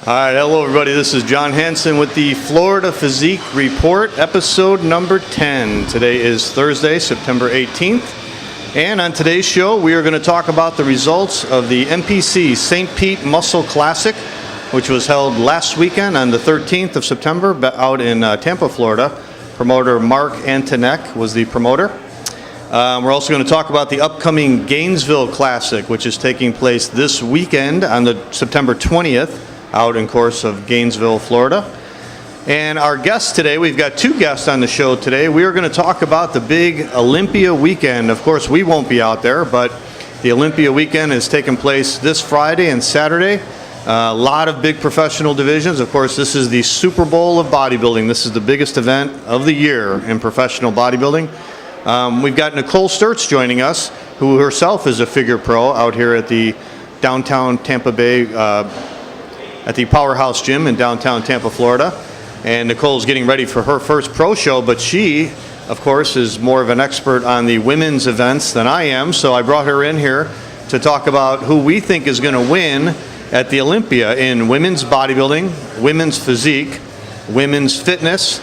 All right, hello everybody. This is John Hansen with the Florida Physique Report, episode number 10. Today is Thursday, September 18th. And on today's show, we are going to talk about the results of the MPC St. Pete Muscle Classic, which was held last weekend on the 13th of September out in Tampa, Florida. Promoter Mark Antonek was the promoter. We're also going to talk about the upcoming Gainesville Classic, which is taking place this weekend on the September 20th. Out in course of Gainesville, Florida. And our guests today, we've got two guests on the show today. We are going to talk about the big Olympia Weekend. Of course, we won't be out there, but the Olympia Weekend is taking place this Friday and Saturday. A lot of big professional divisions. Of course, this is the Super Bowl of bodybuilding. This is the biggest event of the year in professional bodybuilding. We've got Nicole Sturts joining us, who herself is a figure pro out here at the downtown Tampa Bay at the Powerhouse Gym in downtown Tampa, Florida. And Nicole's getting ready for her first pro show, but she, of course, is more of an expert on the women's events than I am, so I brought her in here to talk about who we think is going to win at the Olympia in women's bodybuilding, women's physique, women's fitness,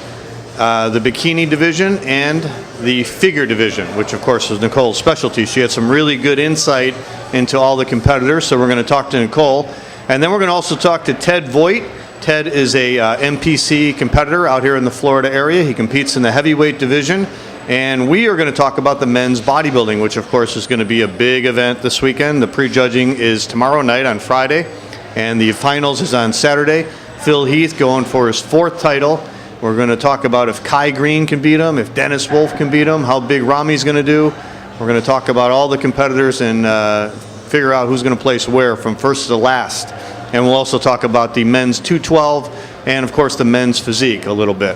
the bikini division, and the figure division, which of course is Nicole's specialty. She had some really good insight into all the competitors, so we're going to talk to Nicole. And then we're going to also talk to Tedd Voight. Ted is a MPC competitor out here in the Florida area. He competes in the heavyweight division. And we are going to talk about the men's bodybuilding, which of course is going to be a big event this weekend. The prejudging is tomorrow night on Friday, and the finals is on Saturday. Phil Heath going for his fourth title. We're going to talk about if Kai Green can beat him, if Dennis Wolf can beat him, how big Rami's going to do. We're going to talk about all the competitors and figure out who's going to place where from first to last. And we'll also talk about the men's 212 and, of course, the men's physique a little bit.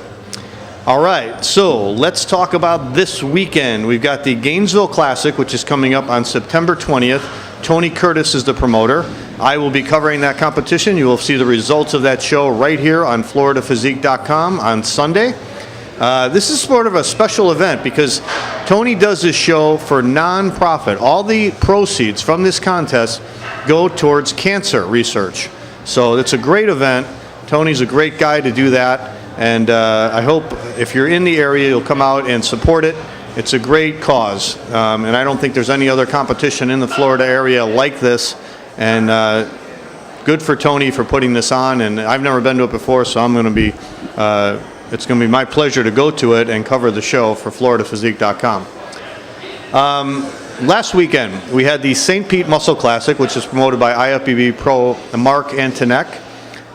All right, so let's talk about this weekend. We've got the Gainesville Classic, which is coming up on September 20th. Tony Curtis is the promoter. I will be covering that competition. You will see the results of that show right here on FloridaPhysique.com on Sunday. This is sort of a special event because Tony does this show for non-profit. All the proceeds from this contest go towards cancer research. So it's a great event. Tony's a great guy to do that. And I hope if you're in the area, you'll come out and support it. It's a great cause. And I don't think there's any other competition in the Florida area like this. And good for Tony for putting this on. And I've never been to it before, so I'm going to be... it's going to be my pleasure to go to it and cover the show for FloridaPhysique.com. Last weekend, we had the St. Pete Muscle Classic, which is promoted by IFBB Pro Mark Antonek.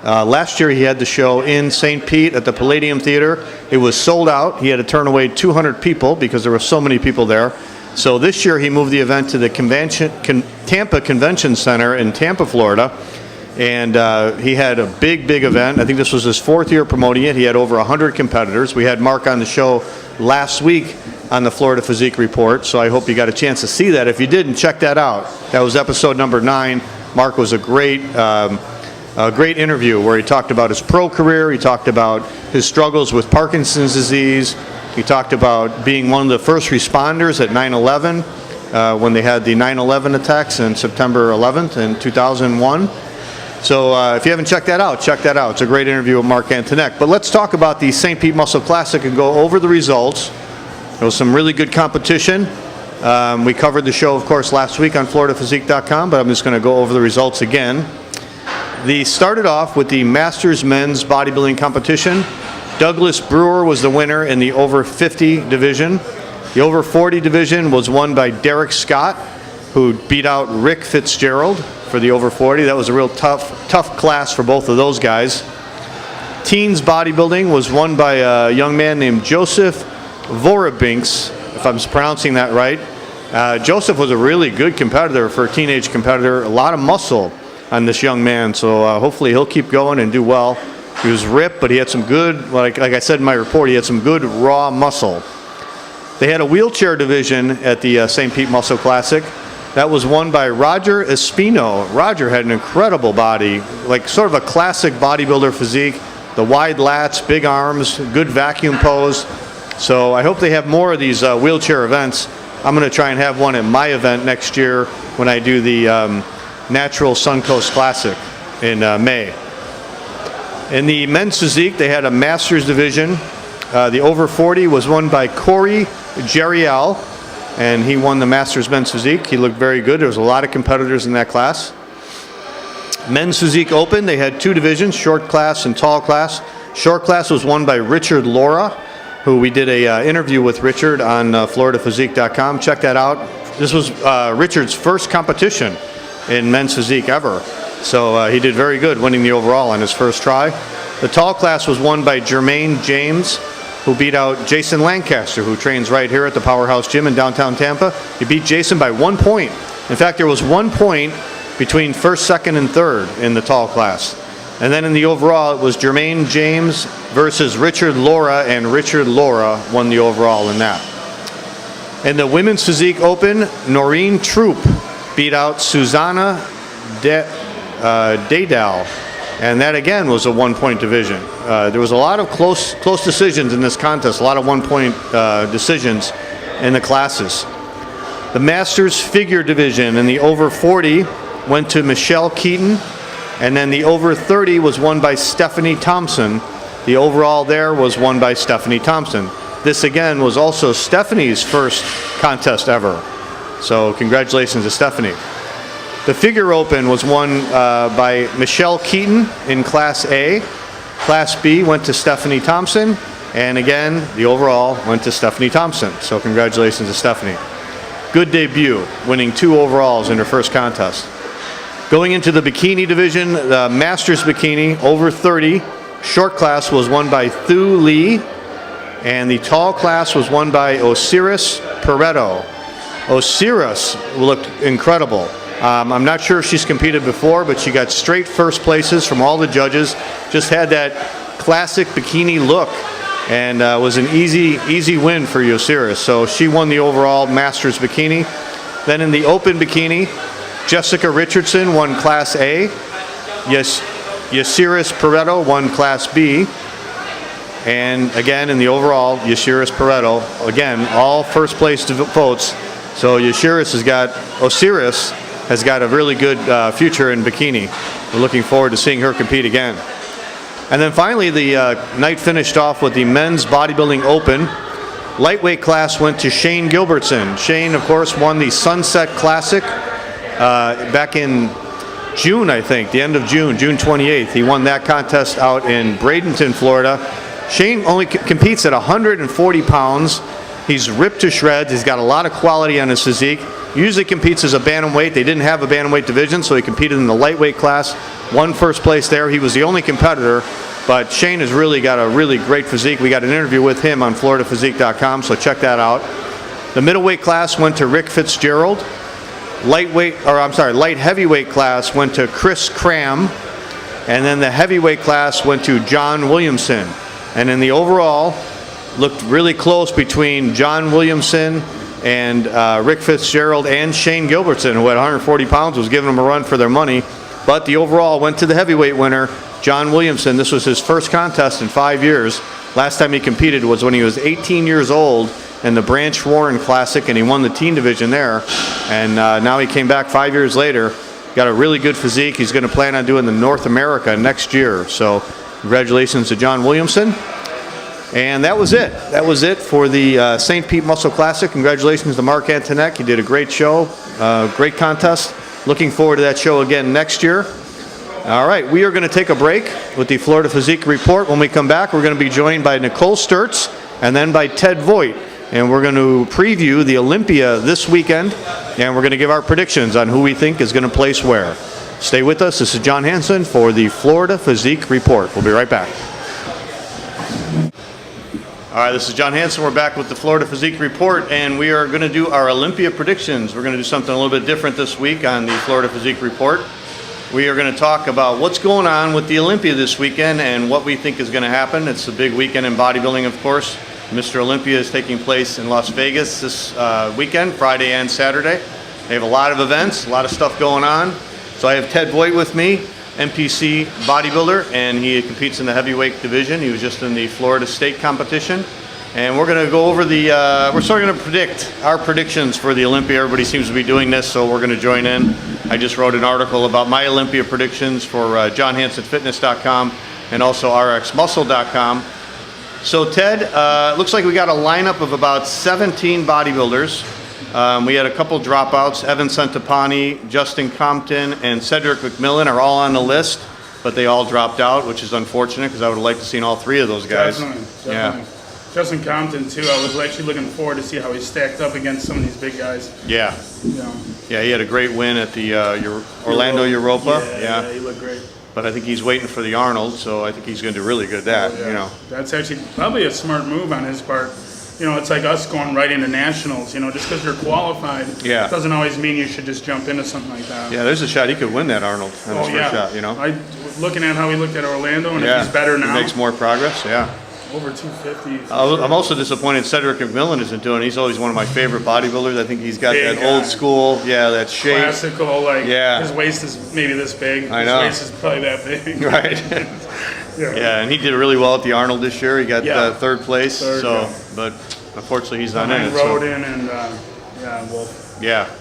Last year, he had the show in St. Pete at the Palladium Theater. It was sold out. He had to turn away 200 people because there were so many people there. So this year, he moved the event to the Tampa Convention Center in Tampa, Florida. And he had a big event. I think this was his fourth year promoting it. He had over 100 competitors. We had Mark on the show last week on the Florida Physique Report, so I hope you got a chance to see that. If you didn't, check that out. That was episode number 9. Mark was a great interview where he talked about his pro career. He talked about his struggles with Parkinson's disease. He talked about being one of the first responders at 9/11 when they had the 9/11 attacks on September 11th in 2001. So if you haven't checked that out, check that out. It's a great interview with Mark Antonek. But let's talk about the St. Pete Muscle Classic and go over the results. There was some really good competition. We covered the show, of course, last week on FloridaPhysique.com, but I'm just going to go over the results again. They started off with the Masters Men's Bodybuilding Competition. Douglas Brewer was the winner in the over 50 division. The over 40 division was won by Derek Scott, who beat out Rick Fitzgerald for the over 40. That was a real tough class for both of those guys. Teens bodybuilding was won by a young man named Joseph Vorabinks, if I'm pronouncing that right. Joseph was a really good competitor for a teenage competitor. A lot of muscle on this young man, so hopefully he'll keep going and do well. He was ripped, but he had some good, like I said in my report, he had some good raw muscle. They had a wheelchair division at the St. Pete Muscle Classic. That was won by Roger Espino. Roger had an incredible body, like sort of a classic bodybuilder physique. The wide lats, big arms, good vacuum pose. So I hope they have more of these wheelchair events. I'm going to try and have one at my event next year when I do the Natural Suncoast Classic in May. In the men's physique, they had a master's division. The over 40 was won by Corey Jerial, and he won the master's men's physique. He looked very good. There was a lot of competitors in that class. Men's physique open, they had 2 divisions, short class and tall class. Short class was won by Richard Laura, who we did a interview with Richard on FloridaPhysique.com. Check that out. This was Richard's first competition in men's physique ever. So he did very good, winning the overall on his first try. The tall class was won by Jermaine James, who beat out Jason Lancaster, who trains right here at the Powerhouse Gym in downtown Tampa. He beat Jason by 1 point. In fact, there was 1 point between first, second, and third in the tall class. And then in the overall, it was Jermaine James versus Richard Laura, and Richard Laura won the overall in that. In the women's physique open, Noreen Troop beat out Susanna Dadal, and that again was a 1 point division. There was a lot of close decisions in this contest, a lot of 1 point decisions in the classes. The Masters figure division in the over 40 went to Michelle Keaton, and then the over 30 was won by Stephanie Thompson. The overall there was won by Stephanie Thompson. This again was also Stephanie's first contest ever. So congratulations to Stephanie. The figure open was won by Michelle Keaton in Class A. Class B went to Stephanie Thompson. And again, the overall went to Stephanie Thompson. So congratulations to Stephanie. Good debut, winning 2 overalls in her first contest. Going into the bikini division, the Masters bikini, over 30. Short class was won by Thu Lee. And the tall class was won by Osiris Pareto. Osiris looked incredible. I'm not sure if she's competed before, but she got straight first places from all the judges. Just had that classic bikini look, and was an easy win for Osiris. So she won the overall Masters bikini. Then in the open bikini, Jessica Richardson won Class A. Osiris Pareto won Class B. And again, in the overall, Osiris Pareto, again, all first place votes. So Osiris has got a really good future in bikini. We're looking forward to seeing her compete again. And then finally, the night finished off with the men's bodybuilding open. Lightweight class went to Shane Gilbertson. Shane, of course, won the Sunset Classic back in June, I think, the end of June, June 28th. He won that contest out in Bradenton, Florida. Shane only competes at 140 pounds. He's ripped to shreds. He's got a lot of quality on his physique. Usually competes as a bantamweight. They didn't have a bantamweight division, so he competed in the lightweight class. Won first place there. He was the only competitor, but Shane has really got a really great physique. We got an interview with him on FloridaPhysique.com, so check that out. The middleweight class went to Rick Fitzgerald. Light heavyweight class went to Chris Cram. And then the heavyweight class went to John Williamson. And in the overall, looked really close between John Williamson and Rick Fitzgerald and Shane Gilbertson, who at 140 pounds was giving them a run for their money. But the overall went to the heavyweight winner, John Williamson. This was his first contest in 5 years. Last time he competed was when he was 18 years old in the Branch Warren Classic, and he won the teen division there. And now he came back 5 years later, got a really good physique. He's going to plan on doing the North America next year. So congratulations to John Williamson. And that was it. That was it for the St. Pete Muscle Classic. Congratulations to Mark Antonek. He did a great show, great contest. Looking forward to that show again next year. All right, we are going to take a break with the Florida Physique Report. When we come back, we're going to be joined by Nicole Sturtz and then by Tedd Voight. And we're going to preview the Olympia this weekend, and we're going to give our predictions on who we think is going to place where. Stay with us. This is John Hansen for the Florida Physique Report. We'll be right back. All right, this is John Hansen. We're back with the Florida Physique Report, and we are going to do our Olympia predictions. We're going to do something a little bit different this week on the Florida Physique Report. We are going to talk about what's going on with the Olympia this weekend and what we think is going to happen. It's a big weekend in bodybuilding, of course. Mr. Olympia is taking place in Las Vegas this weekend, Friday and Saturday. They have a lot of events, a lot of stuff going on. So I have Tedd Voight with me, NPC bodybuilder, and he competes in the heavyweight division. He was just in the Florida State competition. And we're going to go over the, we're sort of going to predict our predictions for the Olympia. Everybody seems to be doing this, so we're going to join in. I just wrote an article about my Olympia predictions for JohnHansenFitness.com, and also rxmuscle.com. So Ted, looks like we got a lineup of about 17 bodybuilders. We had a couple dropouts. Evan Centopani, Justin Compton, and Cedric McMillan are all on the list, but they all dropped out, which is unfortunate because I would have liked to seen all three of those guys. Definitely. Yeah. Justin Compton too. I was actually looking forward to see how he stacked up against some of these big guys. Yeah. Yeah. Yeah, he had a great win at the Orlando Europa. Yeah, he looked great. But I think he's waiting for the Arnold, so I think he's going to do really good at that. Yeah. You know. That's actually probably a smart move on his part. You know, it's like us going right into nationals. You know, just because you're qualified doesn't always mean you should just jump into something like that. Yeah, there's a shot he could win that Arnold on his first shot. You know. Looking at how he looked at Orlando, and if he's better now, he makes more progress. Yeah. Over 250. I'm also disappointed Cedric McMillan isn't doing it. He's always one of my favorite bodybuilders. I think he's got that old school, that shape. Classical, like his waist is maybe this big. I know. His waist is probably that big. Right. Yeah, and he did really well at the Arnold this year. He got third place. But unfortunately he's not in it. Rodin and Wolf. Yeah.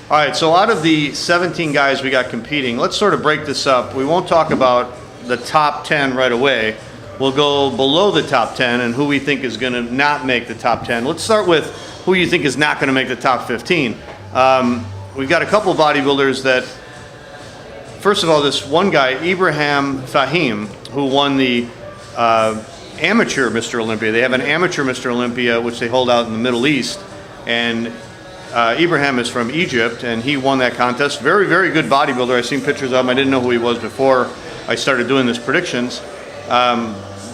All right, so out of the 17 guys we got competing, let's sort of break this up. We won't talk about the top 10 right away. We'll go below the top 10 and who we think is going to not make the top 10. Let's start with who you think is not going to make the top 15. We've got a couple of bodybuilders that, first of all, this one guy, Ibrahim Fahim, who won the amateur Mr. Olympia. They have an amateur Mr. Olympia, which they hold out in the Middle East. And Ibrahim is from Egypt, and he won that contest. Very, very good bodybuilder. I've seen pictures of him. I didn't know who he was before I started doing this predictions.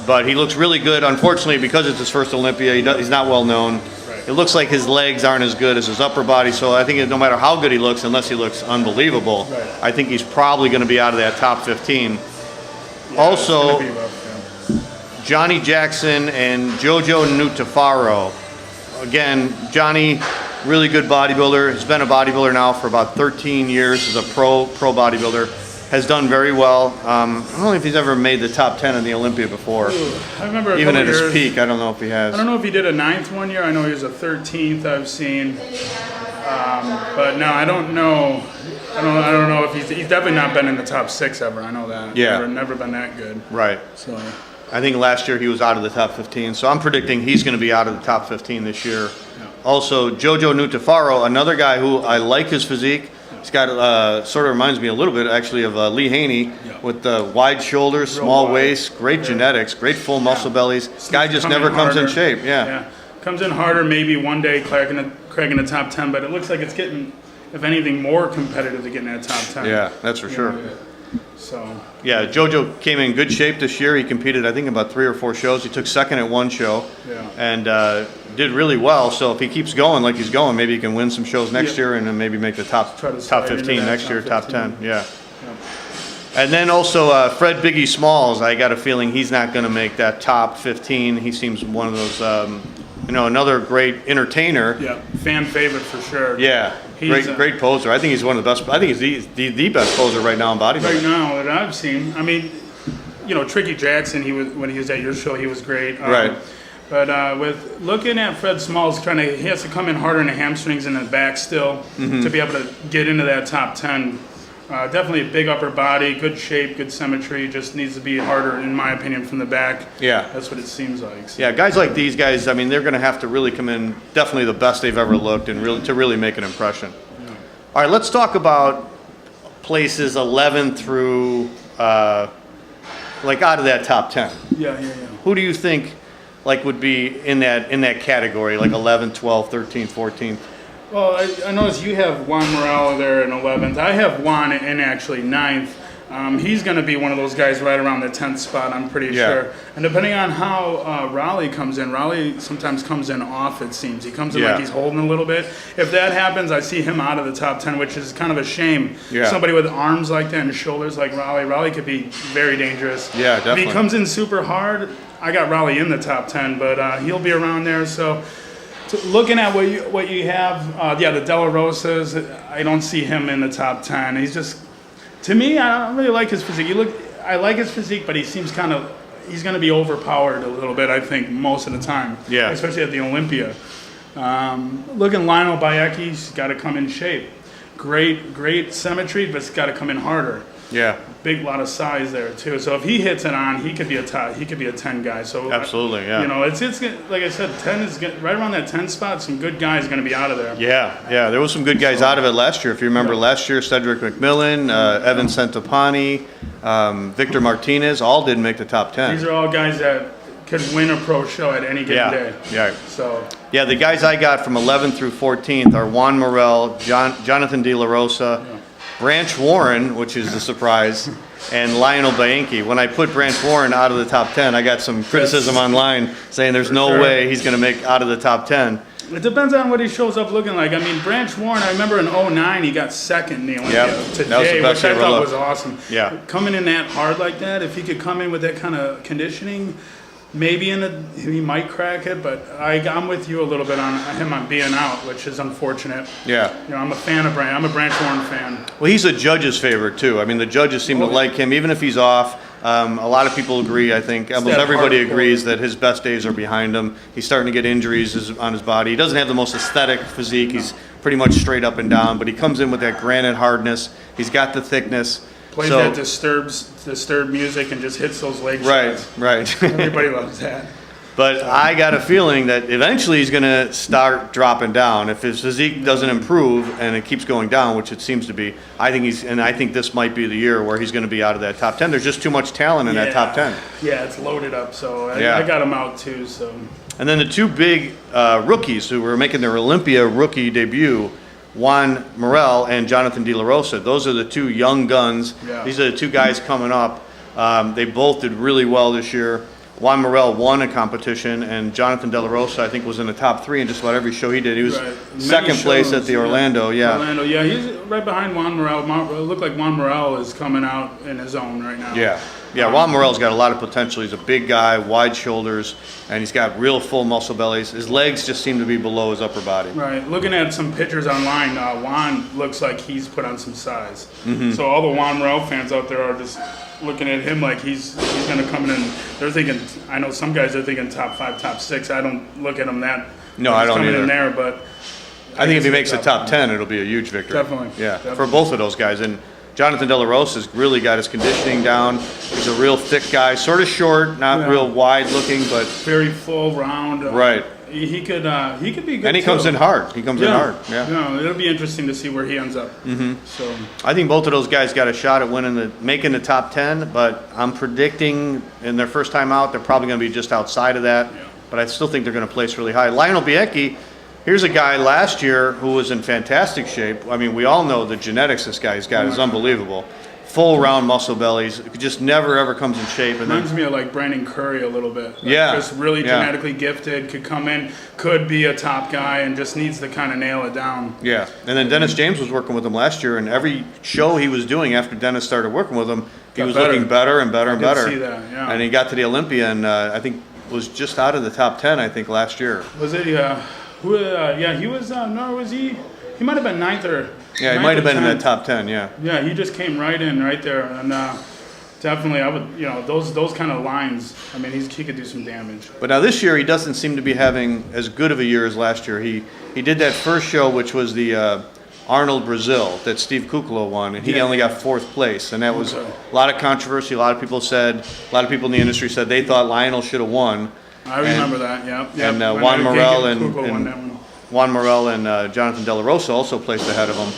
But he looks really good. Unfortunately, because it's his first Olympia, he's not well known. Right. It looks like his legs aren't as good as his upper body, so I think no matter how good he looks, unless he looks unbelievable, I think he's probably going to be out of that top 15. Yeah, also, Johnny Jackson and Jojo Nutafaro. Again, Johnny, really good bodybuilder. He's been a bodybuilder now for about 13 years as a pro bodybuilder. Has done very well. I don't know if he's ever made the top 10 in the Olympia before. I remember even at his peak. I don't know if he has. I don't know if he did a 9th one year. I know he was a 13th. I've seen, but no, I don't know. I don't know if he's definitely not been in the top 6 ever. I know that. Yeah. Never been that good. Right. So. I think last year he was out of the top 15. So I'm predicting he's going to be out of the top 15 this year. Yeah. Also, Jojo Nutafaro, another guy who I like his physique. He's got sort of reminds me a little bit actually of Lee Haney with the wide shoulders, small waist, great genetics, great full muscle bellies. This guy just never comes in shape. Yeah. Comes in harder, maybe one day cracking the top 10, but it looks like it's getting, if anything, more competitive to get in that top 10. Yeah, that's for sure. So. Yeah, Jojo came in good shape this year. He competed, I think, about 3 or 4 shows. He took second at one show and did really well. So if he keeps going like he's going, maybe he can win some shows next year and then maybe make the top 15 next year, top 10. Yeah. And then also Fred Biggie Smalls. I got a feeling he's not going to make that top 15. He seems one of those, another great entertainer. Yeah, fan favorite for sure. Yeah. Great poser. I think he's one of the best. I think he's the best poser right now in bodybuilding. Right now that I've seen. I mean, Tricky Jackson. When he was at your show, he was great. Right. But with looking at Fred Smalls, he has to come in harder in the hamstrings and the back still to be able to get into that top 10. Definitely a big upper body, good shape, good symmetry. Just needs to be harder, in my opinion, from the back. Yeah, that's what it seems like. So. Yeah, guys like these guys. I mean, they're going to have to really come in definitely the best they've ever looked, and really make an impression. Yeah. All right, let's talk about places 11 through out of that top 10. Yeah. Who do you think would be in that category, like 11th, 12th, 13th, 14th? Well, I noticed you have Juan Morello there in 11th. I have Juan in actually 9th. He's going to be one of those guys right around the 10th spot, I'm pretty sure. And depending on how Raleigh comes in, Raleigh sometimes comes in off, it seems. He comes in like he's holding a little bit. If that happens, I see him out of the top 10, which is kind of a shame. Yeah. Somebody with arms like that and shoulders like Raleigh could be very dangerous. Yeah, definitely. If he comes in super hard, I got Raleigh in the top 10, but he'll be around there. So looking at what you have, the De La Rosas, I don't see him in the top 10. He's just, to me, I don't really like his physique. I like his physique, but he seems he's going to be overpowered a little bit, I think, most of the time. Yeah. Especially at the Olympia. Looking Lionel Bayecki's got to come in shape. Great symmetry, but it's got to come in harder. Yeah. Big lot of size there too. So if he hits it on, he could be a top. He could be a 10 guy. So absolutely, yeah. You know, it's like I said, 10 is right around that 10 spot. Some good guys going to be out of there. Yeah, yeah. There was some good guys out of it last year. If you remember last year, Cedric McMillan, Evan Centopani, Victor Martinez, all didn't make the top 10. These are all guys that could win a pro show at any given day. Yeah. So yeah, the guys I got from 11th through 14th are Juan Morel, Jonathan De La Rosa, Branch Warren, which is the surprise, and Lionel Bianchi. When I put Branch Warren out of the top 10, I got some criticism online saying there's no way he's going to make out of the top 10. It depends on what he shows up looking like. I mean, Branch Warren, I remember in 09, he got second in the Olympia today, which I thought was awesome. Yeah. Coming in that hard like that, if he could come in with that kind of conditioning, maybe he might crack it, but I'm with you a little bit on him on being out, which is unfortunate. Yeah. You know, I'm a fan of Branch. I'm a Branch Warren fan. Well, he's a judge's favorite too. I mean, the judges seem to like him, even if he's off. A lot of people agree. I think almost everybody agrees that his best days are behind him. He's starting to get injuries on his body. He doesn't have the most aesthetic physique. He's pretty much straight up and down, but he comes in with that granite hardness. He's got the thickness. Plays that disturbed music and just hits those leg shots. Right. Everybody loves that. But I got a feeling that eventually he's going to start dropping down. If his physique doesn't improve and it keeps going down, which it seems to be, I think this might be the year where he's going to be out of that top 10. There's just too much talent in that top 10. Yeah, it's loaded up, so I got him out too. So. And then the two big rookies who were making their Olympia rookie debut, Juan Morel and Jonathan De La Rosa. Those are the two young guns. Yeah. These are the two guys coming up. They both did really well this year. Juan Morel won a competition, and Jonathan De La Rosa, I think, was in the top 3 in just about every show he did. He was second place at the Orlando. Orlando, he's right behind Juan Morel. It looked like Juan Morel is coming out in his own right now. Yeah, Juan Morel's got a lot of potential. He's a big guy, wide shoulders, and he's got real full muscle bellies. His legs just seem to be below his upper body. Right. Looking at some pictures online, Juan looks like he's put on some size. Mm-hmm. So all the Juan Morel fans out there are just looking at him like he's going to come in. They're thinking, I know some guys are thinking top 5, top 6. I don't look at him that. No, I don't either. In there, but I think if he makes the top 10, it'll be a huge victory. Definitely. Yeah, for both of those guys. And Jonathan De La Rosa's really got his conditioning down. He's a real thick guy, sort of short, not real wide looking, but very full, round. Right. He could be good. And he comes in hard. He comes in hard. Yeah. No, it'll be interesting to see where he ends up. Mm-hmm. So I think both of those guys got a shot at making the top 10, but I'm predicting in their first time out, they're probably going to be just outside of that. Yeah. But I still think they're going to place really high. Lionel Bianchi, here's a guy last year who was in fantastic shape. I mean, we all know the genetics this guy's got is unbelievable. Full round muscle bellies, just never ever comes in shape. And reminds me of like Brandon Curry a little bit. Just really genetically gifted, could come in, could be a top guy, and just needs to kind of nail it down. Yeah. And then Dennis James was working with him last year, and every show he was doing after Dennis started working with him, he was looking better and better and better. I see that, yeah. And he got to the Olympia, and I think was just out of the top 10, I think, last year. Was it? He was. No, was he? He might have been 9th or. Yeah, he might have been in that top 10. Yeah. Yeah, he just came right in right there, and definitely, I would. Those kind of lines. I mean, he could do some damage. But now this year, he doesn't seem to be having as good of a year as last year. He did that first show, which was the Arnold Brazil that Steve Kukla won, and he only got 4th place, and that was a lot of controversy. A lot of people in the industry said they thought Lionel should have won. I remember that. Yeah. And Juan Morel and Jonathan De La Rosa also placed ahead of him.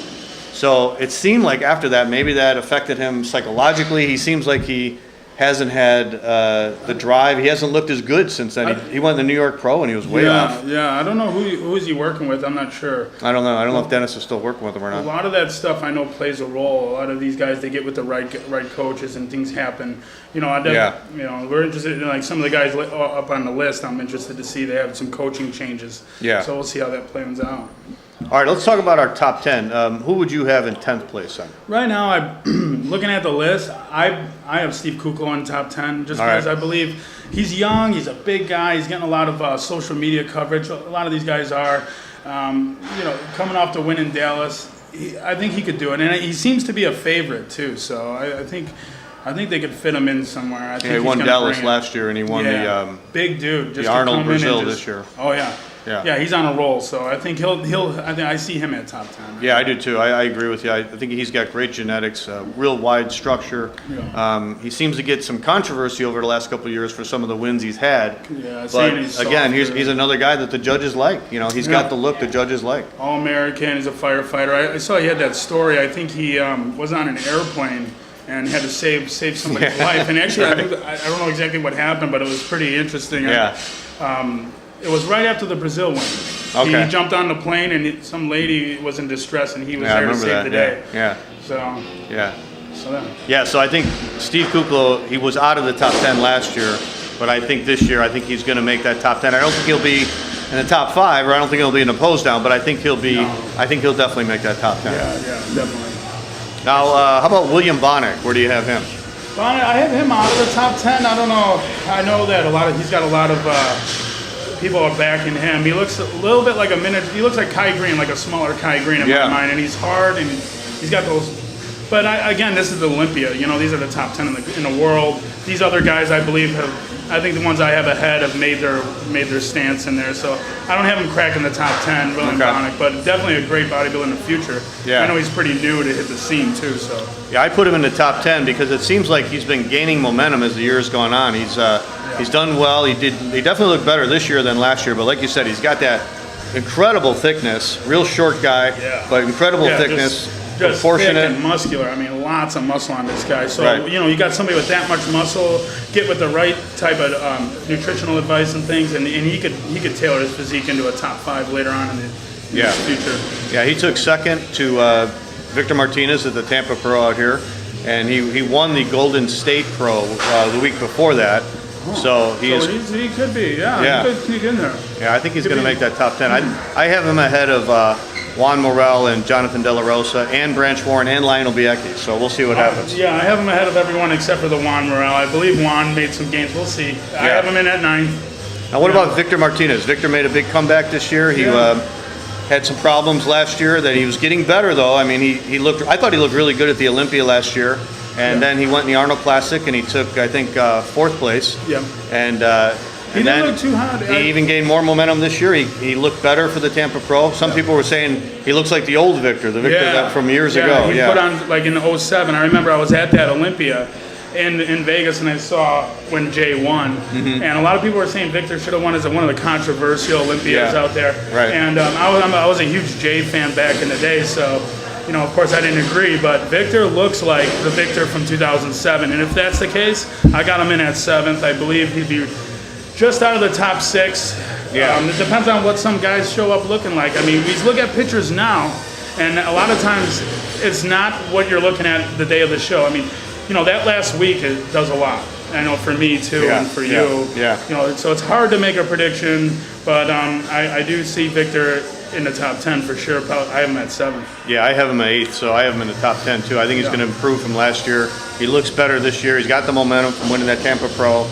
So it seemed like after that, maybe that affected him psychologically. He seems like he hasn't had the drive. He hasn't looked as good since then. He won the New York Pro and he was way off. Yeah, I don't know who is he working with. I'm not sure. I don't know. I don't know if Dennis is still working with him or not. A lot of that stuff I know plays a role. A lot of these guys, they get with the right coaches and things happen. We're interested in like some of the guys up on the list. I'm interested to see they have some coaching changes. Yeah. So we'll see how that plans out. All right, let's talk about our top 10. Who would you have in 10th place then? Right now, I'm looking at the list. I have Steve Kukla in top 10 just because I believe he's young. He's a big guy. He's getting a lot of social media coverage. A lot of these guys are, coming off the win in Dallas. I think he could do it, and he seems to be a favorite too. So I think they could fit him in somewhere. I think he won Dallas last year, and he won the big dude. Just the Arnold Brazil this year. Oh yeah. Yeah, he's on a roll. So I think I see him at top 10. Yeah, I do too. I agree with you. I think he's got great genetics, real wide structure. Yeah. He seems to get some controversy over the last couple of years for some of the wins he's had. Yeah, but again, he's another guy that the judges like. You know, he's got the look the judges like. All-American. He's a firefighter. I saw he had that story. I think he was on an airplane and had to save somebody's life. And actually, right. I don't know exactly what happened, but it was pretty interesting. Yeah. It was right after the Brazil win. Okay. He jumped on the plane, and some lady was in distress, and he was I there to remember save that. the day. Yeah. So. Yeah. Yeah. So I think Steve Kuklo, he was out of the top 10 last year, but I think this year, I think he's going to make that top 10. I don't think he'll be in the top 5, or I don't think he'll be in the pose down, but I think he'll be. No. I think he'll definitely make that top 10. Yeah, definitely. Now, how about William Bonnick? Where do you have him? Bonnick, I have him out of the top 10. I don't know. I know that he's got a lot of people are backing him. He looks a little bit like he looks like Kai Green, like a smaller Kai Green in my mind, and he's hard and he's got those. But again, this is Olympia. You know, these are the top 10 in the world. These other guys, I believe, I think the ones I have ahead have made their stance in there. So I don't have him cracking the top 10, William Bonnick, but definitely a great bodybuilder in the future. Yeah. I know he's pretty new to hit the scene too. So yeah, I put him in the top 10 because it seems like he's been gaining momentum as the year's gone on. He's done well. He definitely looked better this year than last year. But like you said, he's got that incredible thickness. Real short guy, but incredible thickness. Just thick and muscular. I mean, lots of muscle on this guy. So, you got somebody with that much muscle, get with the right type of nutritional advice and things, and he could tailor his physique into a top 5 later on in the future. Yeah, he took second to Victor Martinez at the Tampa Pro out here, and he won the Golden State Pro the week before that. So he could be, he could sneak in there. Yeah, I think he's going to make that top 10. I have him ahead of Juan Morel and Jonathan De La Rosa and Branch Warren and Lionel Biecki. So we'll see what happens. Yeah, I have him ahead of everyone except for the Juan Morel. I believe Juan made some gains. We'll see. I have him in at 9. Now, what about Victor Martinez? Victor made a big comeback this year. He had some problems last year that he was getting better, though. I mean, I thought he looked really good at the Olympia last year. And then he went in the Arnold Classic and he took, I think, 4th place. Yeah. And he didn't look too hot. He even gained more momentum this year. He looked better for the Tampa Pro. Some people were saying he looks like the old Victor, the Victor that from years ago. He put on, like in 07, I remember I was at that Olympia in Vegas and I saw when Jay won. And a lot of people were saying Victor should have won as one of the controversial Olympians out there. Right. And I was a huge Jay fan back in the day, so of course I didn't agree, but Victor looks like the Victor from 2007. And if that's the case, I got him in at 7th. I believe he'd be just out of the top 6. It depends on what some guys show up looking like. I mean, we look at pictures now, and a lot of times it's not what you're looking at the day of the show. I mean, that last week it does a lot. I know for me too, and for you. So it's hard to make a prediction, but I do see Victor in the top 10 for sure. I have him at 7th. Yeah, I have him at 8th, so I have him in the top 10 too. I think he's going to improve from last year. He looks better this year. He's got the momentum from winning that Tampa Pro.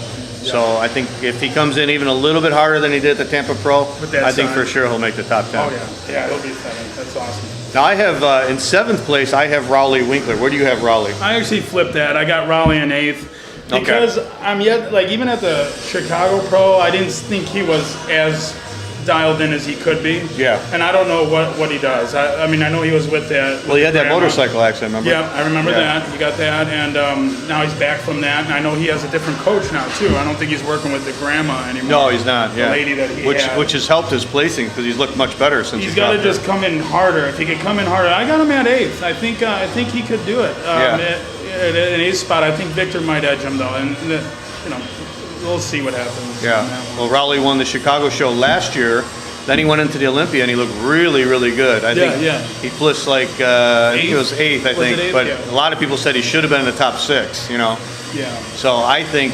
So I think if he comes in even a little bit harder than he did at the Tampa Pro, I think for sure he'll make the top 10. Oh yeah, he'll be 7th. That's awesome. Now I have in 7th place I have Raleigh Winkler. Where do you have Raleigh? I actually flipped that. I got Raleigh in 8th because even at the Chicago Pro, I didn't think he was as dialed in as he could be. Yeah. And I don't know what he does. I mean, I know he was with that. Well, he had that motorcycle accident, remember? Yeah, I remember that. He got that, and now he's back from that. And I know he has a different coach now too. I don't think he's working with the grandma anymore. No, he's not. The lady that he had. Which has helped his placing because he's looked much better since he's got to just come in harder. If he could come in harder, I got him at 8th. I think he could do it. At an 8th spot, I think Victor might edge him though, and we'll see what happens. Yeah. Well, Raleigh won the Chicago show last year. Then he went into the Olympia and he looked really, really good. I think he placed I think it was 8th, I think. But a lot of people said he should have been in the top 6, Yeah. So I think,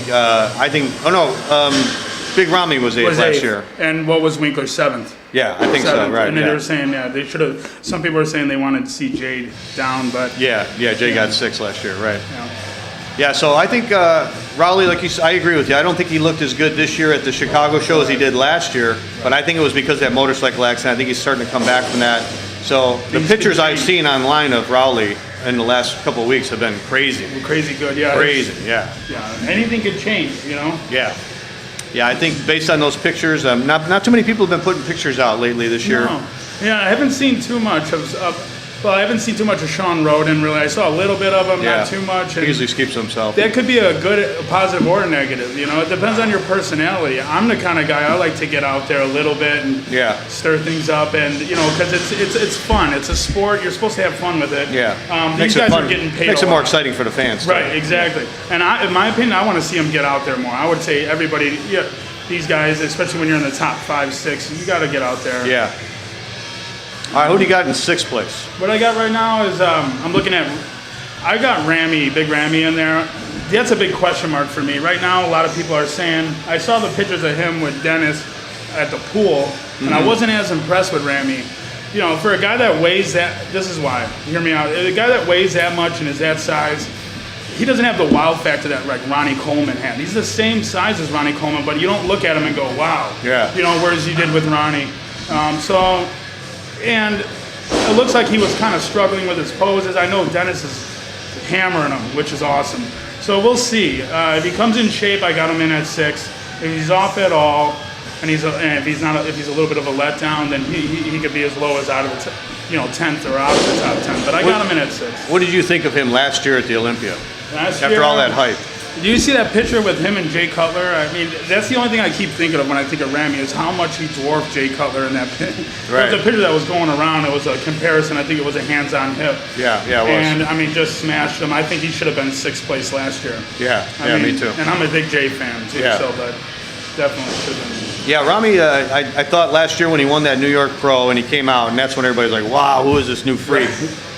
Big Ramy was 8th last year. And what was Winkler, 7th? Yeah, I think 7th. So, right. And then they were saying, they should have, some people were saying they wanted to see Jade down, but. Yeah, Jay got 6th last year, right. Yeah, so I think Raleigh, like you said, I agree with you. I don't think he looked as good this year at the Chicago show as he did last year, but I think it was because of that motorcycle accident. I think he's starting to come back from that. So the pictures I've seen online of Raleigh in the last couple of weeks have been crazy. Crazy good, yeah. Crazy, yeah. Yeah, anything could change, Yeah. Yeah, I think based on those pictures, not too many people have been putting pictures out lately this year. No. Yeah, I haven't seen too much well, I haven't seen too much of Sean Roden, really. I saw a little bit of him, not too much. He usually keeps himself. That could be a positive or a negative, you know. It depends on your personality. I'm the kind of guy, I like to get out there a little bit and stir things up, and, you know, because it's fun. It's a sport. You're supposed to have fun with it. Yeah. These guys are getting paid Makes it more exciting for the fans. Right, exactly. And in my opinion, I want to see them get out there more. I would say everybody, these guys, especially when you're in the top 5, 6, you got to get out there. Yeah. All right, who do you got in 6th place? What I got right now is I'm looking at. I got Big Ramy in there. That's a big question mark for me right now. A lot of people are saying I saw the pictures of him with Dennis at the pool, and I wasn't as impressed with Ramy. You know, for a guy that weighs that, this is why. Hear me out. A guy that weighs that much and is that size, he doesn't have the wow factor that like Ronnie Coleman had. He's the same size as Ronnie Coleman, but you don't look at him and go, wow. Yeah. You know, whereas you did with Ronnie. And it looks like he was kind of struggling with his poses. I know Dennis is hammering him, which is awesome. So we'll see. If he comes in shape, I got him in at 6. If he's off at all, and if he's a little bit of a letdown, then he could be as low as out of the 10th or out of the top 10. But I got him in at 6. What did you think of him last year at the Olympia? After all that hype. Do you see that picture with him and Jay Cutler? I mean, that's the only thing I keep thinking of when I think of Ramy is how much he dwarfed Jay Cutler in that picture. Right. There was a picture that was going around. It was a comparison. I think it was a hands-on hip. Yeah, it was. And, I mean, just smashed him. I think he should have been 6th place last year. Yeah, me too. And I'm a big Jay fan, too, so but definitely should have been. Yeah, Ramy, I thought last year when he won that New York Pro and he came out, and that's when everybody was like, wow, who is this new freak?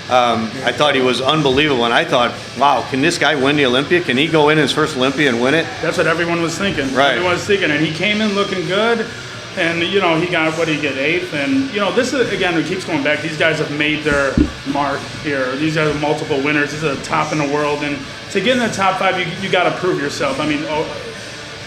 I thought he was unbelievable, and I thought, wow, can this guy win the Olympia? Can he go in his first Olympia and win it? That's what everyone was thinking. Right. Everyone was thinking, and he came in looking good, and, you know, he got, 8th? And, you know, this is, again, it keeps going back. These guys have made their mark here. These guys are multiple winners. These are the top in the world, and to get in the top 5, you got to prove yourself. I mean,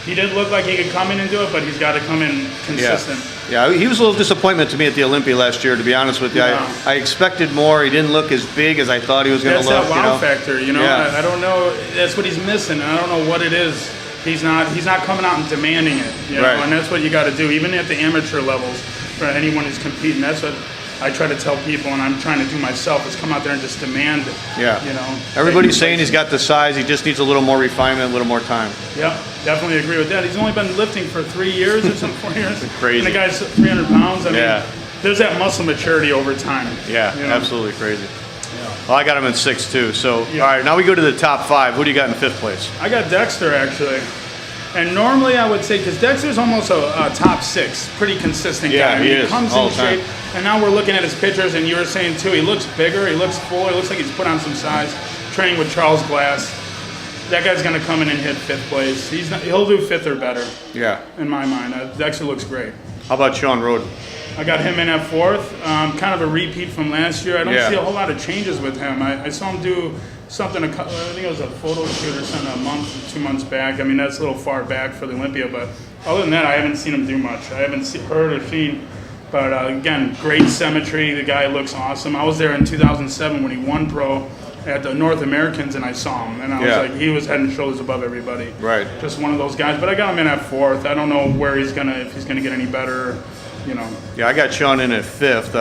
he didn't look like he could come in and do it, but he's got to come in consistent. Yeah, he was a little disappointment to me at the Olympia last year, to be honest with you. Yeah. I expected more. He didn't look as big as I thought he was going to look. That's that wow factor, you know. Yeah. I don't know. That's what he's missing. I don't know what it is. He's not coming out and demanding it, you know. Right. And that's what you got to do, even at the amateur levels, for anyone who's competing. That's what I try to tell people, and I'm trying to do myself, is come out there and just demand it. Yeah. You know. Everybody's saying he's got the size. He just needs a little more refinement, a little more time. Yeah, definitely agree with that. He's only been lifting for 3 years or something, 4 years. Crazy. And the guy's 300 pounds. I mean, there's that muscle maturity over time. Yeah, you know? Absolutely crazy. Yeah. Well, I got him in 6 too. So, all right, now we go to the top 5. Who do you got in 5th place? I got Dexter, actually. And normally I would say, because Dexter's almost a top 6, pretty consistent guy. I mean, he comes in shape, and now we're looking at his pictures, and you were saying too, he looks bigger, he looks fuller, he looks like he's put on some size, training with Charles Glass. That guy's going to come in and hit 5th place. He'll do 5th or better. Yeah. In my mind. Dexter looks great. How about Sean Roden? I got him in at 4th. Kind of a repeat from last year. I don't see a whole lot of changes with him. I saw him do something, I think it was a photo shoot or something a month, 2 months back. I mean, that's a little far back for the Olympia, but other than that, I haven't seen him do much. I haven't heard or seen, but again, great symmetry. The guy looks awesome. I was there in 2007 when he won pro at the North Americans, and I saw him, and I was like, he was head and shoulders above everybody. Right. Just one of those guys, but I got him in at 4th. I don't know where if he's gonna get any better. You know. Yeah, I got Sean in at 5th.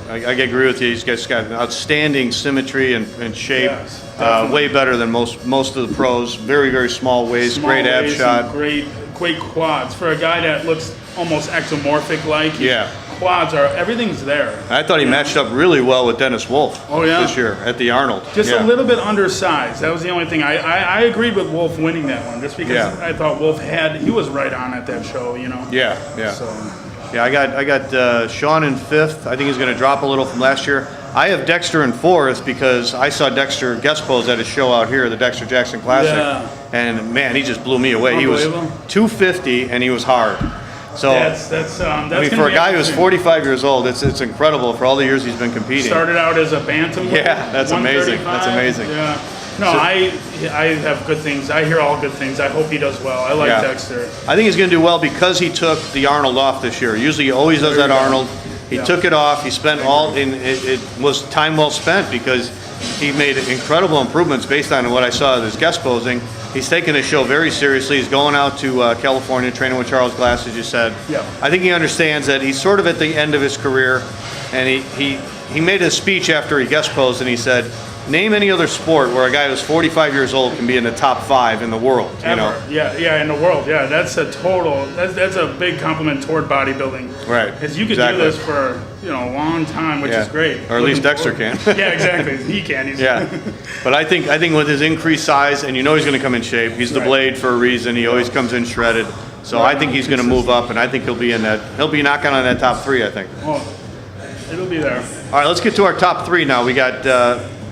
I agree with you. He's got outstanding symmetry and shape. Yes, way better than most of the pros. Very, very small waist, great ab shot. Great quads. For a guy that looks almost ectomorphic like. Quads are, everything's there. I thought he matched up really well with Dennis Wolf this year at the Arnold. Just a little bit undersized. That was the only thing. I agreed with Wolf winning that one just because I thought Wolf he was right on at that show, you know. Yeah, I got Sean in 5th. I think he's going to drop a little from last year. I have Dexter in 4th because I saw Dexter guest pose at a show out here, the Dexter Jackson Classic, and man, he just blew me away. He was 250 and he was hard. So that's I mean, for a guy who's 45 years old, it's incredible for all the years he's been competing. Started out as a bantamweight. Yeah, that's amazing. That's amazing. Yeah. No, I have good things. I hear all good things. I hope he does well. I like Dexter. I think he's going to do well because he took the Arnold off this year. Usually he always does that Arnold. He took it off. He spent it was time well spent because he made incredible improvements based on what I saw of his guest posing. He's taking his show very seriously. He's going out to California, training with Charles Glass, as you said. Yeah. I think he understands that he's sort of at the end of his career, and he made a speech after he guest posed, and he said, name any other sport where a guy who's 45 years old can be in the top 5 in the world. You know? Yeah, in the world. Yeah, that's a big compliment toward bodybuilding. Right. Because you could do this for a long time, which is great. Or at least Dexter can. Yeah, exactly. He can. But I think with his increased size, and he's going to come in shape. He's the Blade for a reason. He always comes in shredded. So I think he's going to move up, and I think he'll be knocking on that top 3. I think. Well, it'll be there. All right, let's get to our top 3 now. We got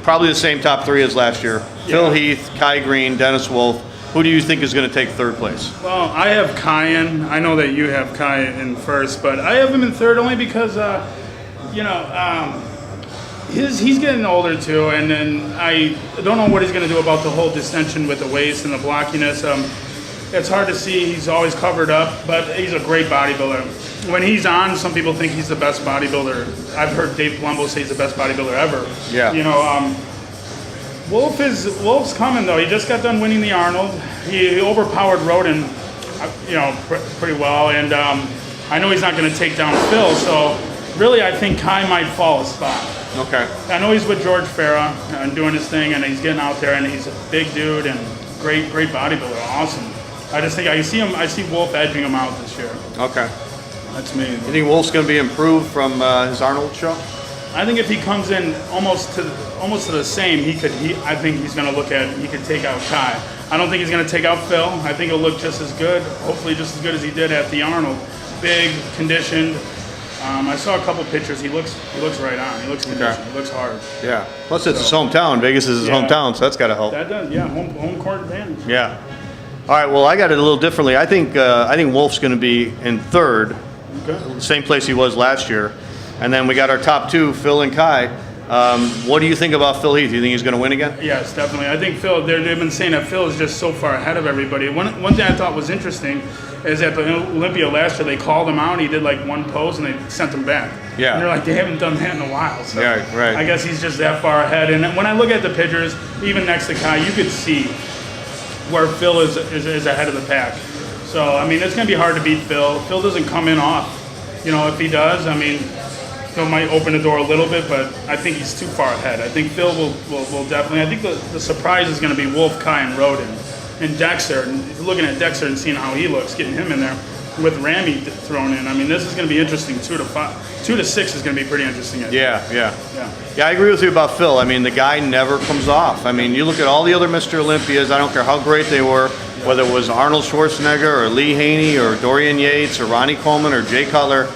probably the same top 3 as last year. Phil Heath, Kai Green, Dennis Wolf. Who do you think is going to take 3rd place? Well, I have Kai in. I know that you have Kai in 1st, but I have him in 3rd only because, he's getting older too, and then I don't know what he's going to do about the whole distension with the waist and the blockiness. It's hard to see. He's always covered up, but he's a great bodybuilder. When he's on, some people think he's the best bodybuilder. I've heard Dave Palumbo say he's the best bodybuilder ever. Yeah. Wolf's coming though. He just got done winning the Arnold. He overpowered Roden, pretty well, and I know he's not going to take down Phil. So really, I think Kai might fall a spot. Okay. I know he's with George Farah and doing his thing, and he's getting out there, and he's a big dude and great bodybuilder. Awesome. I just think I see Wolf edging him out this year. Okay. That's me. You think Wolf's going to be improved from his Arnold show? I think if he comes in almost to the same, I think he's going to he could take out Kai. I don't think he's going to take out Phil. I think he'll look just as good, hopefully just as good as he did at the Arnold. Big, conditioned. I saw a couple pictures. He looks right on. He looks conditioned. He looks hard. Yeah. Plus, it's his hometown. Vegas is his hometown, so that's got to help. That does. Yeah. Home court advantage. Yeah. All right. Well, I got it a little differently. I think Wolf's going to be in 3rd. Okay. Same place he was last year. And then we got our top 2, Phil and Kai. What do you think about Phil Heath? Do you think he's going to win again? Yes, definitely. I think Phil, they've been saying that Phil is just so far ahead of everybody. One thing I thought was interesting is at the Olympia last year, they called him out, and he did like one pose, and they sent him back. Yeah. And they're like, they haven't done that in a while. So right. I guess he's just that far ahead. And when I look at the pictures, even next to Kai, you could see where Phil is ahead of the pack. So, I mean, it's going to be hard to beat Phil. Phil doesn't come in off. If he does, I mean, Phil might open the door a little bit, but I think he's too far ahead. I think Phil will definitely. I think the surprise is going to be Wolf, Kai, and Roden, and Dexter. And looking at Dexter and seeing how he looks, getting him in there with Ramy thrown in. I mean, this is going to be interesting. 2 to 6 is going to be pretty interesting. Yeah. I agree with you about Phil. I mean, the guy never comes off. I mean, you look at all the other Mr. Olympias. I don't care how great they were, whether it was Arnold Schwarzenegger or Lee Haney or Dorian Yates or Ronnie Coleman or Jay Cutler.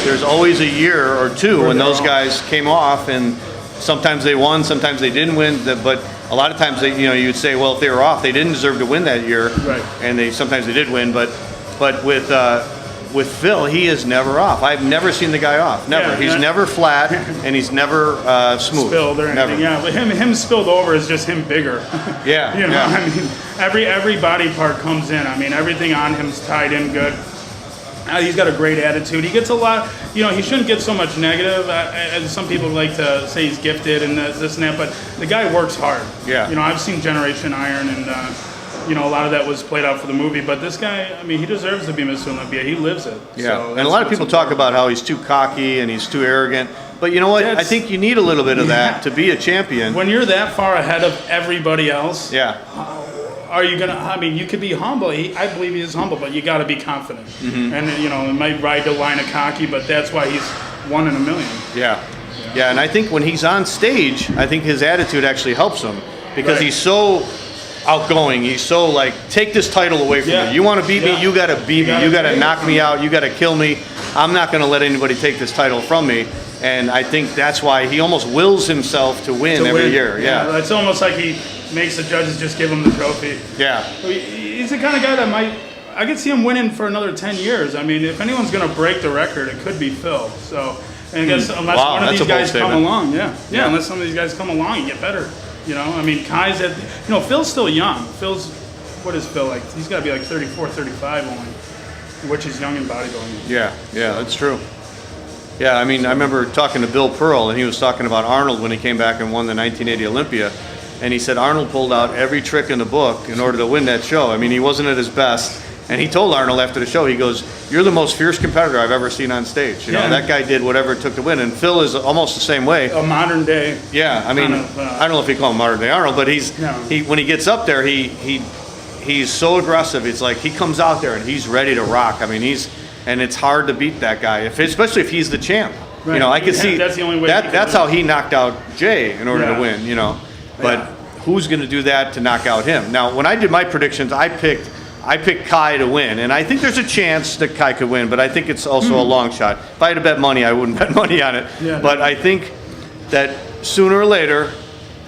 There's always a year or two when those guys came off, and sometimes they won, sometimes they didn't win. But a lot of times, you'd say, well, if they were off, they didn't deserve to win that year. Right. And sometimes they did win. But with Phil, he is never off. I've never seen the guy off. Never. Yeah, he's never flat, and he's never smooth. Spilled or anything. Never. Yeah, but him spilled over is just him bigger. Yeah. I mean, every body part comes in. I mean, everything on him's tied in good. He's got a great attitude. He gets a lot, he shouldn't get so much negative. As some people like to say he's gifted and this and that, but the guy works hard. Yeah. I've seen Generation Iron, and, a lot of that was played out for the movie. But this guy, I mean, he deserves to be Mr. Olympia. He lives it. Yeah. So and a lot of people talk about how he's too cocky and he's too arrogant. But you know what? I think you need a little bit of that to be a champion. When you're that far ahead of everybody else. Yeah. Are you gonna? I mean, you could be humble. I believe he is humble, but you got to be confident. Mm-hmm. And it might ride the line of cocky, but that's why he's 1 in a million. Yeah. And I think when he's on stage, I think his attitude actually helps him because he's so outgoing. He's so like, take this title away from me. You want to beat me? You got to beat me. You got to knock me out. You got to kill me. I'm not going to let anybody take this title from me. And I think that's why he almost wills himself to win every year. Yeah. It's almost like he makes the judges just give him the trophy. Yeah. He's the kind of guy that I could see him winning for another 10 years. I mean, if anyone's going to break the record, it could be Phil. So, and I guess unless one of these guys come along, unless some of these guys come along and get better. I mean, Kai's at, Phil's still young. What is Phil like? He's got to be like 34, 35 only, which is young in bodybuilding. Yeah, that's true. Yeah, I mean, I remember talking to Bill Pearl, and he was talking about Arnold when he came back and won the 1980 Olympia. And he said Arnold pulled out every trick in the book in order to win that show. I mean, he wasn't at his best. And he told Arnold after the show, he goes, "You're the most fierce competitor I've ever seen on stage." You know, that guy did whatever it took to win. And Phil is almost the same way. A modern day. Yeah, I mean, I don't know if he call him modern day Arnold, but when he gets up there, he's so aggressive. It's like he comes out there and he's ready to rock. I mean, and it's hard to beat that guy, especially if he's the champ. Right. You know, I could see that's the only way. That's how he knocked out Jay in order to win. You know, but who's going to do that to knock out him? Now, when I did my predictions, I picked Kai to win, and I think there's a chance that Kai could win, but I think it's also a long shot. If I had to bet money, I wouldn't bet money on it. Yeah, but I think that sooner or later,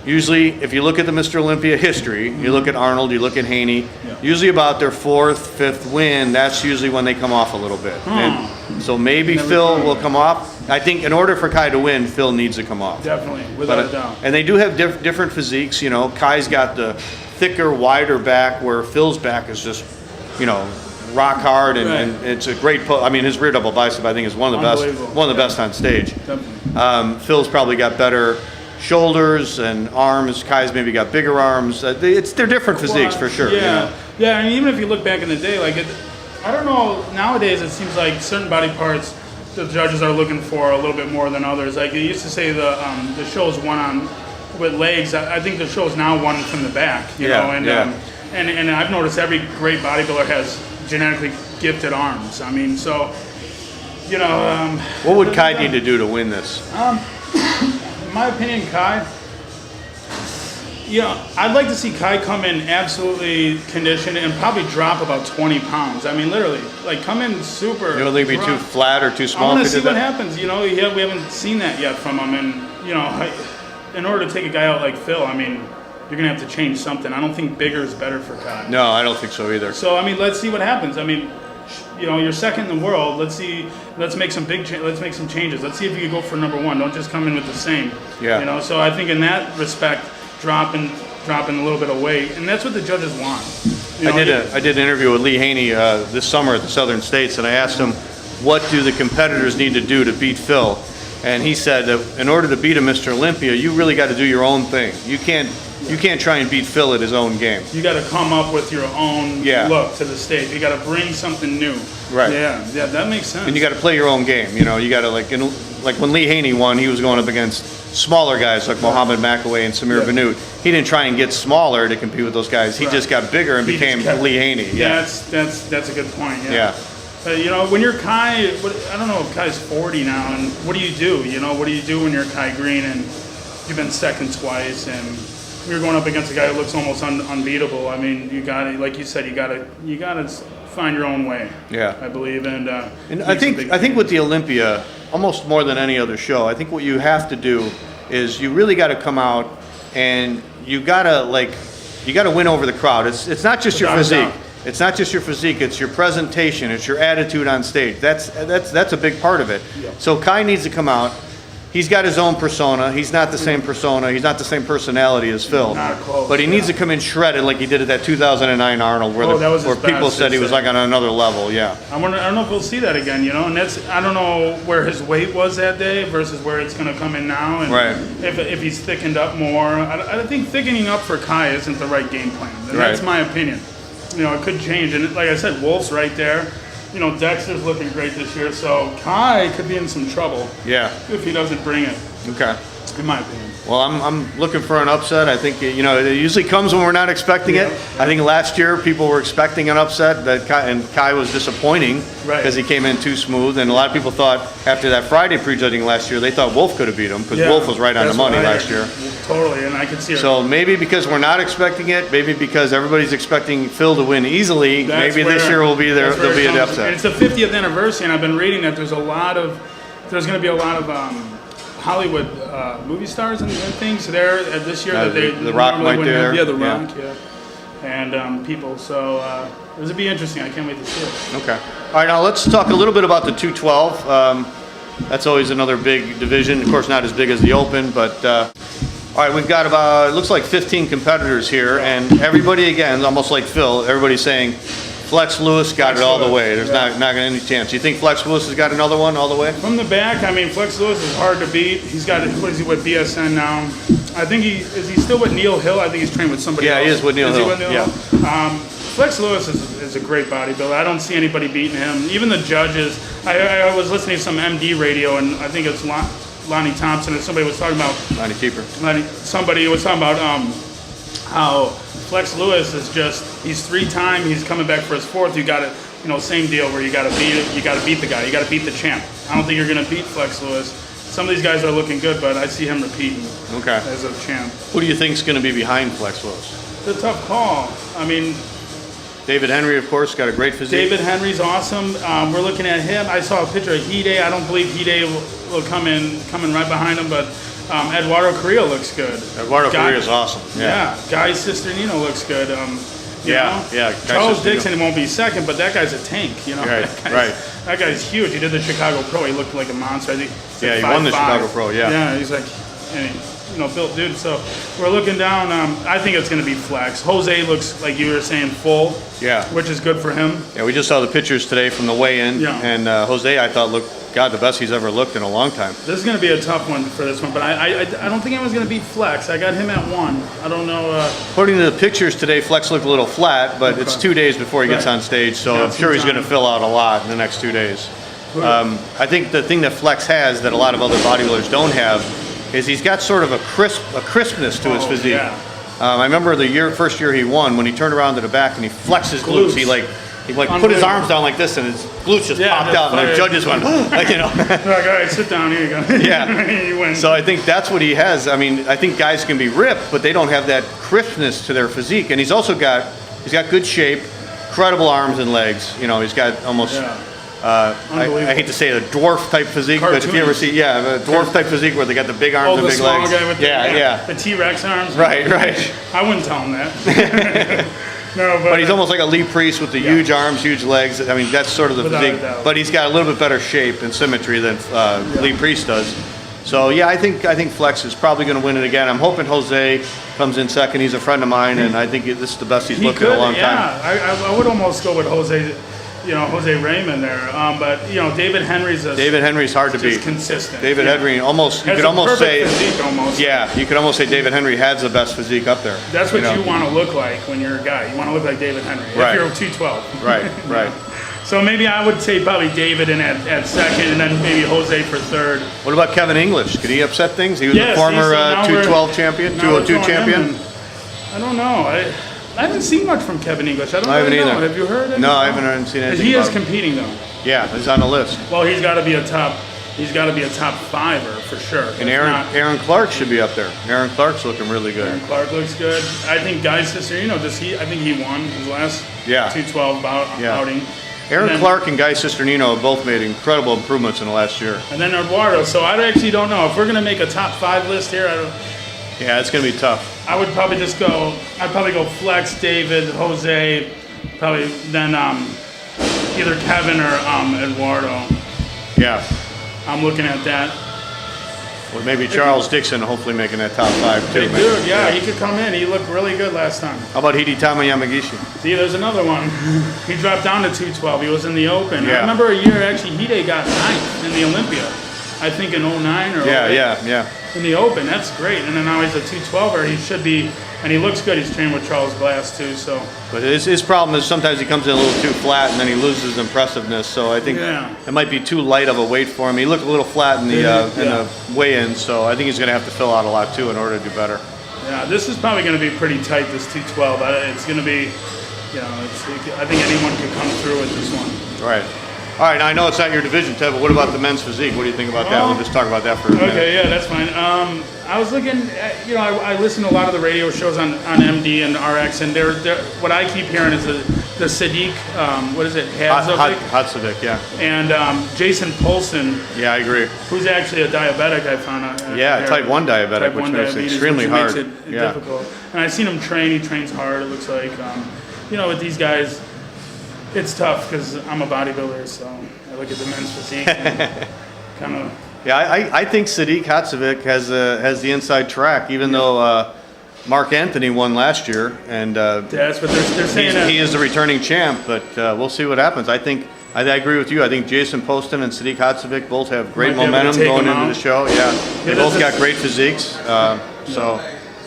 usually if you look at the Mr. Olympia history, you look at Arnold, you look at Haney, usually about their 4th, 5th win, that's usually when they come off a little bit. And so maybe Phil will come off. I think in order for Kai to win, Phil needs to come off. Definitely, without a doubt. And they do have different physiques. You know, Kai's got the thicker, wider back, where Phil's back is just, you know, rock hard, and it's a great. I mean, his rear double bicep, I think, is one of the best on stage. Phil's probably got better shoulders and arms. Kai's maybe got bigger arms. They're different physiques for sure. Yeah, you know? yeah. I mean, even if you look back in the day, like I don't know. Nowadays, it seems like certain body parts the judges are looking for a little bit more than others. Like they used to say the show's won on with legs. I think the show's now won from the back. You know, and I've noticed every great bodybuilder has genetically gifted arms. I mean, so you know. What would Kai need to do to win this? In my opinion, Kai. You know, I'd like to see Kai come in absolutely conditioned and probably drop about 20 pounds. I mean, literally, like come in super. You don't think it'd be too flat or too small? I want to see what happens. You know, we haven't seen that yet from him, and you know, in order to take a guy out like Phil, I mean, you're gonna have to change something. I don't think bigger is better for Kai. No, I don't think so either. So I mean, let's see what happens. I mean, you know, you're second in the world. Let's see. Let's make some let's make some changes. Let's see if you can go for number 1. Don't just come in with the same. Yeah. You know, so I think in that respect, dropping a little bit of weight, and that's what the judges want. You know, I did an interview with Lee Haney this summer at the Southern States, and I asked him, what do the competitors need to do to beat Phil? And he said that in order to beat a Mr. Olympia, you really got to do your own thing. You can't try and beat Phil at his own game. You got to come up with your own look to the stage. You got to bring something new. Right. Yeah, that makes sense. And you got to play your own game. You know, you got to like when Lee Haney won, he was going up against smaller guys like Mohammed McAway and Samir Bannout. He didn't try and get smaller to compete with those guys. He just got bigger and became Lee Haney. Yeah, that's a good point. Yeah. You know, when you're Kai, I don't know if Kai's 40 now, and what do you do? You know, what do you do when you're Kai Green and you've been second twice, and you're going up against a guy who looks almost unbeatable? I mean, you got to, like you said, you got to find your own way. Yeah, I believe, and I think with the Olympia, almost more than any other show, I think what you have to do is you really got to come out and you got to win over the crowd. It's not just your physique. It's not just your physique, it's your presentation, it's your attitude on stage. That's a big part of it. Yeah. So Kai needs to come out. He's got his own persona. He's not the same persona. He's not the same personality as Phil. Not close, but he needs to come in shredded like he did at that 2009 Arnold where people said he was like on another level. Yeah. I don't know if we'll see that again, you know, and I don't know where his weight was that day versus where it's going to come in now. And if he's thickened up more. I think thickening up for Kai isn't the right game plan. And that's my opinion. You know, it could change. And like I said, Wolf's right there. You know, Dexter's looking great this year. So Kai could be in some trouble if he doesn't bring it. Okay. In my opinion. Well, I'm looking for an upset. I think, you know, it usually comes when we're not expecting it. I think last year people were expecting an upset, and Kai was disappointing because he came in too smooth. And a lot of people thought after that Friday prejudging last year, they thought Wolf could have beat him because Wolf was right on the money last year. Totally, and I can see it. So maybe because we're not expecting it, maybe because everybody's expecting Phil to win easily, maybe this year will be there'll be an upset. And it's the 50th anniversary, and I've been reading that there's going to be a lot of Hollywood movie stars and things there this year that they the Rock might do there. Yeah, the Rock, and people. So this will be interesting. I can't wait to see it. Okay. All right, now let's talk a little bit about the 212. That's always another big division. Of course, not as big as the Open, but all right, we've got about, it looks like 15 competitors here, and everybody, again, almost like Phil, everybody's saying Flex Lewis got it all the way. There's not gonna any chance. You think Flex Lewis has got another one all the way? From the back, I mean, Flex Lewis is hard to beat. He's got, what is he with BSN now? I think is he still with Neil Hill? I think he's trained with somebody else. Yeah, he is with Neil Hill. He with Neil Hill? Flex Lewis is a great bodybuilder. I don't see anybody beating him. Even the judges. I was listening to some MD radio, and I think it's Lonnie Thompson, and somebody was talking about Lonnie Keeper. Somebody was talking about how Flex Lewis is he's 3-time. He's coming back for his 4th. You got to, same deal where you got to beat it. You got to beat the guy. You got to beat the champ. I don't think you're going to beat Flex Lewis. Some of these guys are looking good, but I see him repeating as a champ. Who do you think is going to be behind Flex Lewis? It's a tough call. I mean, David Henry, of course, got a great physique. David Henry's awesome. We're looking at him. I saw a picture of Hide. I don't believe Hide will come in right behind him, but Eduardo Carrillo looks good. Eduardo Carrillo is awesome. Yeah. Guy Cisternino looks good. Charles Dixon won't be second, but that guy's a tank. Right. That guy's huge. He did the Chicago Pro. He looked like a monster. I think. He won the Chicago Pro. Yeah. Yeah, he's like, built dude. So we're looking down. I think it's going to be Flex. Jose looks like you were saying full. Yeah. Which is good for him. Yeah, we just saw the pictures today from the weigh-in, and Jose I thought looked the best he's ever looked in a long time. This is going to be a tough one for this one, but I don't think anyone's going to beat Flex. I got him at 1. I don't know. According to the pictures today, Flex looked a little flat, but it's 2 days before he gets on stage, so I'm sure he's going to fill out a lot in the next 2 days. I think the thing that Flex has that a lot of other bodybuilders don't have is he's got sort of a crispness to his physique. Yeah. I remember the first year he won, when he turned around to the back and he flexed his glutes. He put his arms down like this, and his glutes just popped out, and the judges went, like, They're like, all right, sit down, here you go. Yeah. You win. So I think that's what he has. I mean, I think guys can be ripped, but they don't have that crispness to their physique. And he's got good shape, incredible arms and legs. He's got almost. Yeah. I hate to say a dwarf type physique, but if you ever see, a dwarf type physique where they got the big arms and big legs. Guy with the T-Rex arms. Right. I wouldn't tell him that. No, but he's almost like a Lee Priest with the huge arms, huge legs. I mean, that's sort of the physique. But he's got a little bit better shape and symmetry than Lee Priest does. So I think Flex is probably going to win it again. I'm hoping Jose comes in second. He's a friend of mine, and I think this is the best he's looked in a long time. I would almost go with Jose. Jose Raymond there, but David Henry's hard to beat. Consistent. David Henry you could almost say physique almost. Yeah, you could almost say David Henry has the best physique up there. That's what you want to look like when you're a guy. You want to look like David Henry. Right. If you're 212. Right. So maybe I would say probably David at second, and then maybe Jose for third. What about Kevin English? Could he upset things? He was a former 212 champion, 202 champion. I don't know. I haven't seen much from Kevin English. I haven't know. Have you heard anything? No, I haven't seen anything. He is competing though. Yeah, he's on the list. Well, he's got to be a top 5er for sure. And Aaron Clark should be up there. Aaron Clark's looking really good. Aaron Clark looks good. I think Guy Cisternino, I think he won his last 212 outing. Aaron Clark and Guy Cisternino have both made incredible improvements in the last year. And then Eduardo. So I actually don't know if we're going to make a top 5 list here. Yeah, it's going to be tough. I would probably I'd probably go Flex, David, Jose, probably then either Kevin or Eduardo. Yeah. I'm looking at that. Well, maybe Charles Dixon hopefully making that top 5 too. Dude, he could come in. He looked really good last time. How about Hidetama Yamagishi? See, there's another one. He dropped down to 212. He was in the Open. Yeah. I remember a year, actually, Hide got 9th in the Olympia. I think in 09 or 08. Yeah. In the Open, that's great. And then now he's a 212er. He should be, and he looks good. He's trained with Charles Glass too. So. But his problem is sometimes he comes in a little too flat, and then he loses impressiveness. So I think it might be too light of a weight for him. He looked a little flat in the weigh-in, so I think he's going to have to fill out a lot too in order to do better. Yeah, this is probably going to be pretty tight. This 212. It's going to be, I think anyone could come through with this one. Right. All right, now I know it's not your division, Ted, but what about the men's physique? What do you think about that? We'll just talk about that for a minute. Okay, yeah, that's fine. I was looking at, I listen to a lot of the radio shows on MD and RX, and what I keep hearing is the Physique, what is it, Physique, yeah. And Jason Poulsen. Yeah, I agree. Who's actually a diabetic, I found out. Type 1 diabetic, which makes it extremely hard. Makes it difficult. And I've seen him train. He trains hard, it looks like. With these guys, it's tough because I'm a bodybuilder, so I look at the men's physique and kind of. Yeah, I think Sadiq Hatzovic has the inside track, even though Mark Anthony won last year, and that's what they're saying. he is the returning champ, but we'll see what happens. I agree with you. I think Jason Poston and Sadiq Hadzovic both have great momentum going into the show. Yeah, they both got great physiques, so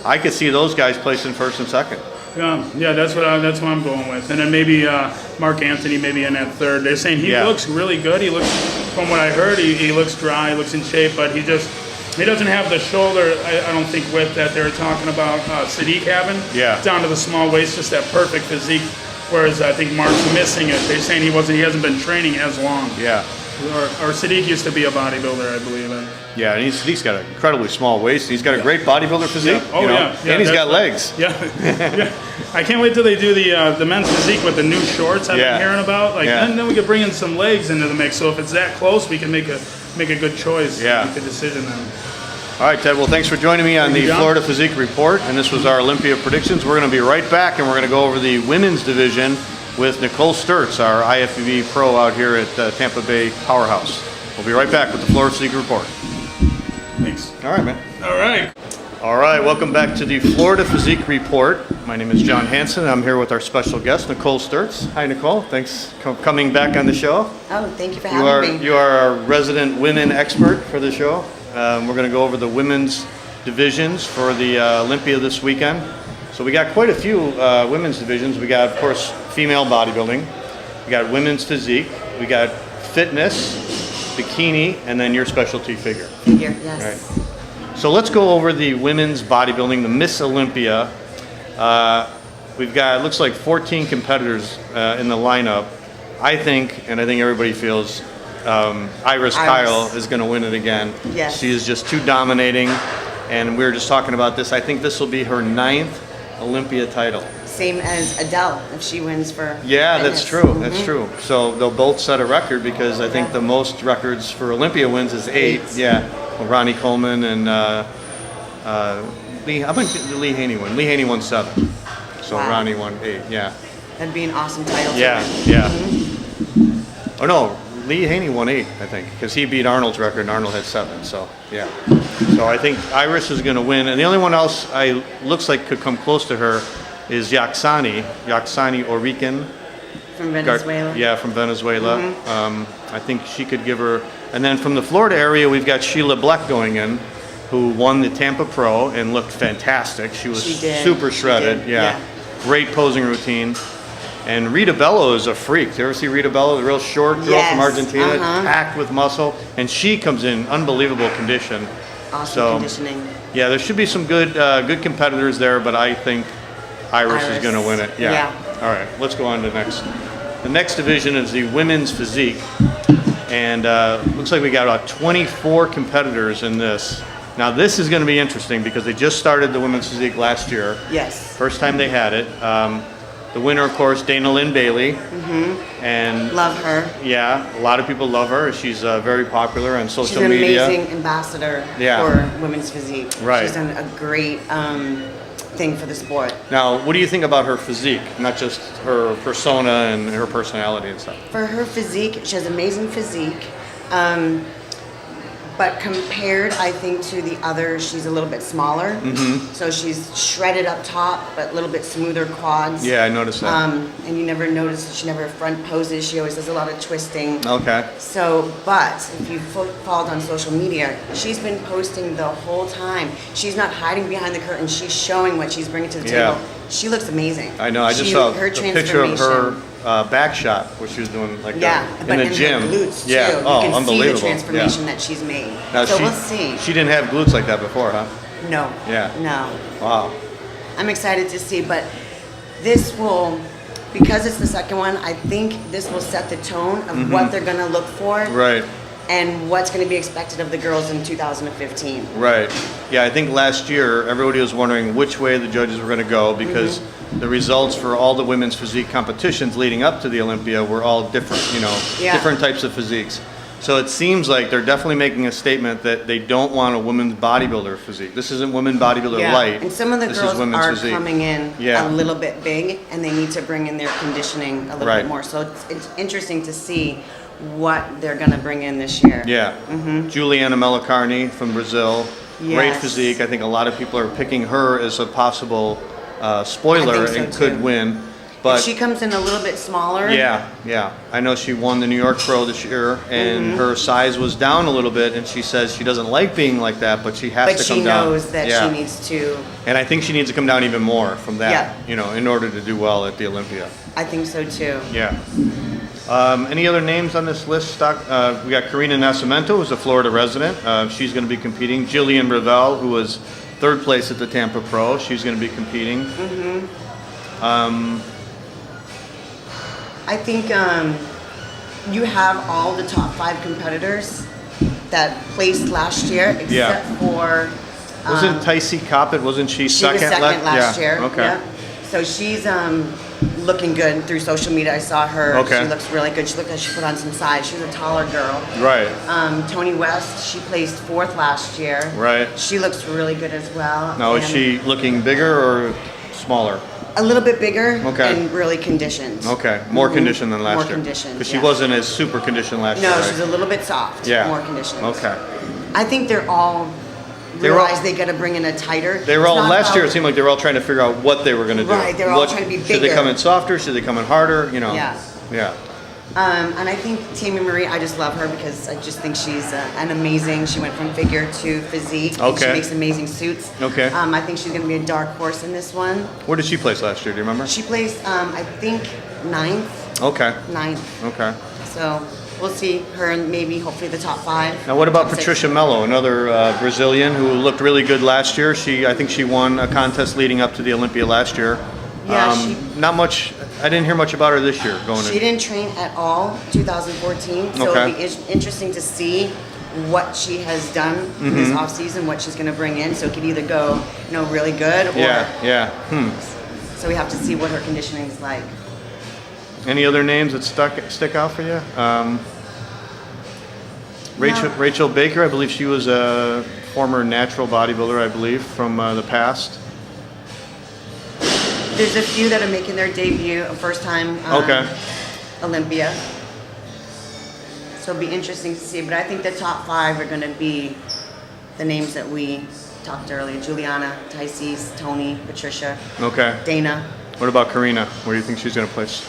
I could see those guys placing first and second. Yeah, that's what I'm going with, and then maybe Mark Anthony maybe in that third. They're saying he looks really good. He looks, from what I heard, he looks dry, he looks in shape, but he doesn't have the shoulder, I don't think, width that they were talking about Sadiq having. Yeah. Down to the small waist, just that perfect physique. Whereas I think Mark's missing it. They're saying he hasn't been training as long. Yeah. Or Sadiq used to be a bodybuilder, I believe. Yeah, and he's got an incredibly small waist. He's got a great bodybuilder physique. Yeah. Oh, yeah. And he's got legs. Yeah. Yeah. I can't wait till they do the men's physique with the new shorts I've been hearing about. And then we could bring in some legs into the mix. So if it's that close, we can make a good choice. Make a decision then. All right, Ted. Well, thanks for joining me on the Florida Physique Report. And this was our Olympia predictions. We're going to be right back, and we're going to go over the women's division with Nicole Sturts, our IFBB pro out here at Tampa Bay Powerhouse. We'll be right back with the Florida Physique Report. Thanks. All right, man. All right. All right, welcome back to the Florida Physique Report. My name is John Hansen. I'm here with our special guest, Nicole Sturts. Hi, Nicole. Thanks for coming back on the show. Oh, thank you for having me. You are our resident women expert for the show. We're going to go over the women's divisions for the Olympia this weekend. So we got quite a few women's divisions. We got, of course, female bodybuilding. We got women's physique. We got fitness, bikini, and then your specialty figure. Figure, yes. All right. So let's go over the women's bodybuilding, the Miss Olympia. We've got, it looks like 14 competitors in the lineup. I think everybody feels Iris Kyle is going to win it again. Yes. She is just too dominating, and we were just talking about this. I think this will be her 9th Olympia title. Same as Adele, if she wins for Yeah, fitness. that's true. That's true. So they'll both set a record, because I think the most records for Olympia wins is 8. Yeah, well, Ronnie Coleman and Lee. I think Lee Haney won. Lee Haney won 7. So Wow. Ronnie won 8. Yeah. That'd be an awesome title. to Yeah. win. Yeah. Oh no, Lee Haney won 8, I think, because he beat Arnold's record, and Arnold had 7. So yeah. So I think Iris is going to win, and the only one else looks like could come close to her is Yaxani Orican. From Venezuela. Yeah, from Venezuela. I think she could give her. And then from the Florida area, we've got Sheila Bleck going in, who won the Tampa Pro and looked fantastic. She was super shredded. She did. Yeah. Great posing routine. And Rita Bello is a freak. Do you ever see Rita Bello, the real short girl from Argentina, packed with muscle? And she comes in unbelievable condition. Awesome conditioning. Yeah, there should be some good competitors there, but I think Iris is going to win it. Yeah. All right, let's go on to next. The next division is the women's physique. And looks like we got about 24 competitors in this. Now, this is going to be interesting because they just started the women's physique last year. Yes. First time they had it. The winner, of course, Dana Lynn Bailey. And love her. Yeah, a lot of people love her. She's very popular on social media. She's an amazing ambassador for women's physique. Right. She's done a great thing for the sport. Now, what do you think about her physique? Not just her persona and her personality and stuff. For her physique, she has amazing physique. But compared, I think, to the others, she's a little bit smaller. So she's shredded up top, but a little bit smoother quads. Yeah, I noticed that. And you never notice that she never front poses. She always does a lot of twisting. Okay. So, but if you followed on social media, she's been posting the whole time. She's not hiding behind the curtain. She's showing what she's bringing to the table. She looks amazing. I know. I just saw a picture of her back shot where she was doing like in the gym. Her glutes too. Yeah. You can unbelievable. see the transformation that she's made. Now, so we'll see. She didn't have glutes like that before, huh? No. Yeah. No. Wow. I'm excited to see, but this will, because it's the second one, I think this will set the tone of what they're going to look for. Right. And what's going to be expected of the girls in 2015. Right. Yeah, I think last year everybody was wondering which way the judges were going to go because the results for all the women's physique competitions leading up to the Olympia were all different, different types of physiques. So it seems like they're definitely making a statement that they don't want a women's bodybuilder physique. This isn't women bodybuilder light. And some of the girls are physique. coming in a little bit big, and they need to bring in their conditioning a little bit more. So it's interesting to see what they're going to bring in this year. Yeah. Juliana Melicarni from Brazil. Great Yes. physique. I think a lot of people are picking her as a possible spoiler I think so, and could too. win. But She comes in a little bit smaller. yeah. I know she won the New York Pro this year, and her size was down a little bit, and she says she doesn't like being like that, but she has But to she come down. knows that Yeah. she needs to. And I think she needs to come down even more from that, Yeah. you know, in order to do well at the Olympia. I think so too. Yeah. Any other names on this list? We got Karina Nascimento, who's a Florida resident. She's going to be competing. Jillian Ravel, who was third place at the Tampa Pro. She's going to be competing. I think you have all the top 5 competitors that placed last year, except for Wasn't Tycee Coppett, wasn't she she second? was second last year. Okay. Yep. So she's looking good through social media. I saw her. Okay. She looks really good. She looked like she put on some size. She's a taller girl. Right. Tony West, she placed 4th last year. Right. She looks really good as well. Now, is And she looking bigger or smaller? a little bit bigger Okay. and really conditioned? Okay. More conditioned than last More year. conditioned, Because she yeah. wasn't as super conditioned last year. No, right? she's a little bit soft. Yeah. More conditioned. Okay. I think they're all They were all- realize they got to bring in a tighter. They were all, It's not last year it about- seemed like they were all trying to figure out what they were going to do. Right, they were all trying to be Should they bigger. come in softer? Should they come in harder? You know? Yeah. Yeah. And I think Tammy Marie, I just love her because I just think she's an amazing. She went from figure to physique. And Okay. she makes amazing suits. Okay. I think she's going to be a dark horse in this one. Where did she place last year? Do you remember? She placed, I think, 9th. Okay. 9th. Okay. So we'll see her in maybe hopefully the top 5. Now, what about top 6. Patricia Mello, another Brazilian who looked really good last year? I think she won a contest leading up to the Olympia last year. Yeah, Not much. I didn't hear much about her this year going She in. didn't train at all 2014, so Okay. it'll be interesting to see what she has done this off season, what she's going to bring in. So it could either go, really good, or Yeah. so we have to see what her conditioning is like. Any other names that stick out for you? Rachel Baker, I believe she was a former natural bodybuilder, I believe, from the past. There's a few that are making their debut, first time Okay. Olympia. So it'll be interesting to see. But I think the top 5 are going to be the names that we talked earlier: Juliana, Tycee, Tony, Patricia, Okay. Dana. What about Karina? Where do you think she's going to place?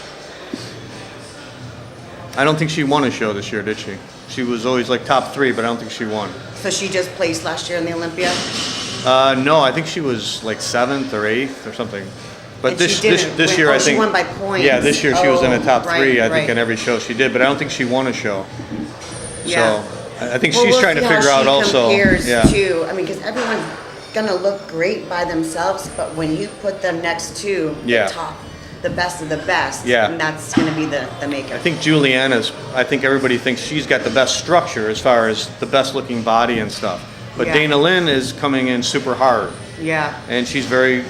I don't think she won a show this year, did she? She was always like top 3, but I don't think she won. So she just placed last year in the Olympia. No, I think she was like 7th or 8th or something. But And she this didn't this win- year, oh, I she think. won by points. Yeah, this year she was in the top Oh, 3. I think right. in every show she did, but I don't think she won a show. Yeah. So I think Well, she's we'll trying to see how figure out she also. compares Yeah. to, because everyone's gonna look great by themselves, but when you put them next to Yeah. the top, the best of the best, Yeah. and that's gonna be the maker. I think Juliana's. I think everybody thinks she's got the best structure as far as the best looking body and stuff. But Yeah. Dana Lynn is coming in super hard, Yeah. and she's very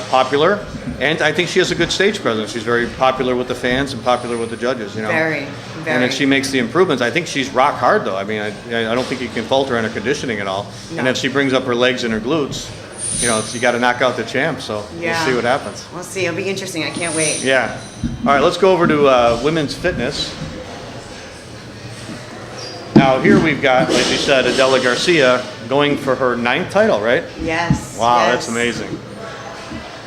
popular, and I think she has a good stage presence. She's very popular with the fans and popular with the judges. Very, very. And if she makes the improvements, I think she's rock hard though. I mean, I don't think you can fault her on her conditioning at all. And No. if she brings up her legs and her glutes, you got to knock out the champ. So Yeah. we'll see what happens. We'll see. It'll be interesting. I can't wait. Yeah. All right, let's go over to women's fitness. Now here we've got, like you said, Adela Garcia going for her 9th title, right? Yes. Wow, yes. that's amazing.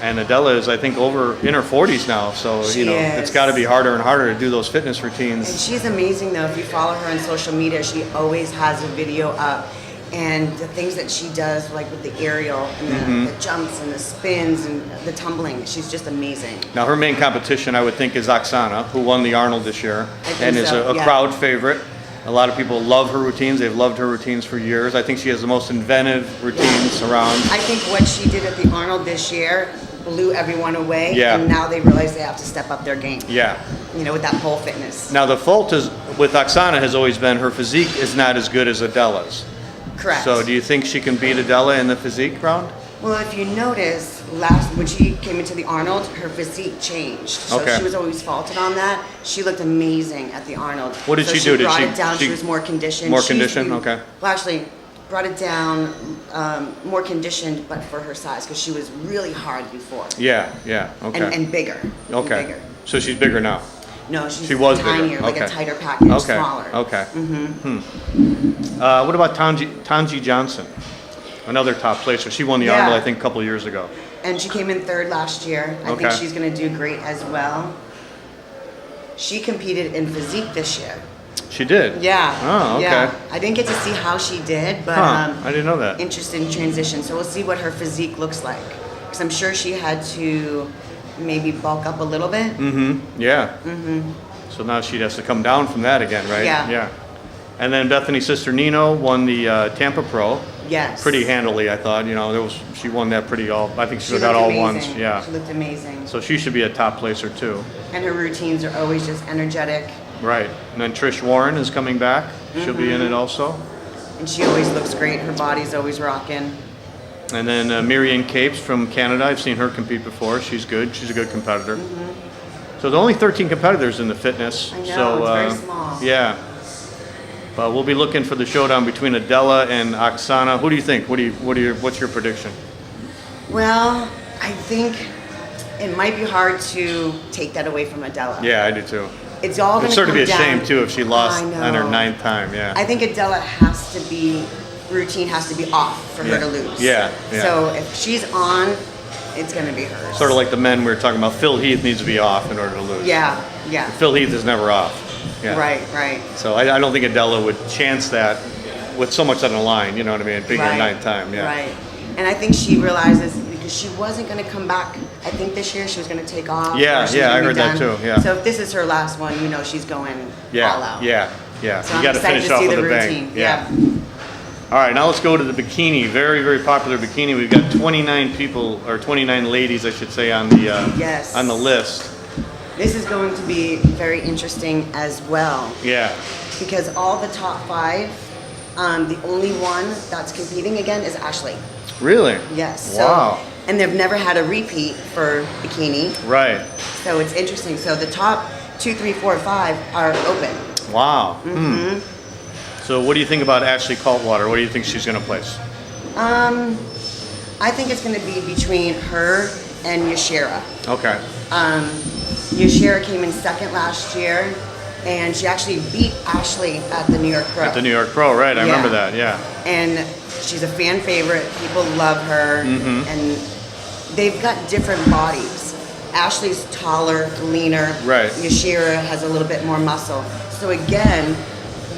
And Adela is, I think, over in her 40s now, so She it's is. got to be harder and harder to do those fitness And routines. she's amazing though. If you follow her on social media, she always has a video up. And the things that she does, like with the aerial and the jumps and the spins and the tumbling, she's just amazing. Now her main competition, I would think, is Oksana, who won the Arnold this year, I think and is so, a yeah. crowd favorite. A lot of people love her routines. They've loved her routines for years. I think she has the most inventive routines around. I think what she did at the Arnold this year blew everyone away. Yeah. And now they realize they have to step up their game. Yeah. With that pole fitness. Now the fault is with Oksana has always been her physique is not as good as Adela's. Correct. So do you think she can beat Adela in the physique round? Well, if you notice, when she came into the Arnold, her physique changed. So Okay. she was always faulted on that. She looked amazing at the Arnold. What did So she do? Did brought she- it down. she- She was more conditioned. More She used to conditioned? be- Okay. Well, actually, brought it down, more conditioned, but for her size, because she was really hard before. Yeah. Okay. And bigger. and Okay. bigger. So she's bigger now. No, she's She was tinier, bigger. like a Okay. tighter package, Okay. smaller. Okay. What about Tanji Johnson? another top placer. She won the Yeah. Arnold, I think, a couple of years ago. And she came in third last year. I Okay. think she's going to do great as well. She competed in Physique this year. She did? Yeah. Oh, okay. Yeah. I didn't get to see how she did, but I didn't know that. interesting transition. So we'll see what her physique looks like. Because I'm sure she had to maybe bulk up a little bit. Yeah. So now she has to come down from that again, right? Yeah. Yeah. And then Bethany's sister Nino won the Tampa Pro. Yes. Pretty handily, I thought. You know, she won that pretty all. I think she got looked all amazing. ones. Yeah. She looked amazing. So she should be a top placer too. And her routines are always just energetic. Right. And then Trish Warren is coming back. She'll be in it also. And she always looks great. Her body's always rocking. And then Miriam Capes from Canada. I've seen her compete before. She's good. She's a good competitor. So there's only 13 competitors in the fitness. I know, So, it's very small. Yeah. But we'll be looking for the showdown between Adela and Oksana. Who do you think? What's your prediction? Well, I think it might be hard to take that away from Adela. Yeah, I do too. It's all going It'd to sort come of be a down. shame too if she lost I know. on her 9th time. Yeah. I think Adela has to be, routine has to be off for her to lose. Yeah, yeah. So if she's on, it's going to be hers. Sort of like the men we were talking about. Phil Heath needs to be off in order to lose. Yeah, yeah. Phil Heath is never off. Yeah. Right. So I don't think Adela would chance that with so much on the line. You know what I mean? Being her 9th time. Yeah. Right. And I think she realizes because she wasn't going to come back. I think this year she was going to take off. Yeah, or she was yeah, gonna I be heard that done. too, yeah. So if this is her last one, you know she's going all out. Yeah. So you I'm got to excited finish to off see with the a bang. routine. Yeah. All right, now let's go to the bikini. Very, very popular bikini. We've got 29 people, or 29 ladies, I should say, on the Yes. on the list. This is going to be very interesting as well Yeah. because all the top 5, the only one that's competing again is Ashley. Really? Yes. Wow. So, and they've never had a repeat for bikini, Right. so it's interesting. So the top 2, 3, 4, 5 are open. Wow. So what do you think about Ashley Kaltwater? What do you think she's going to place? I think it's going to be between her and Yashira. Okay. Yashira came in second last year, and she actually beat Ashley at the New York Pro. At the New York Pro, right? I remember that. Yeah. And she's a fan favorite. People love her, and they've got different bodies. Ashley's taller, leaner. Right. Yashira has a little bit more muscle. So again,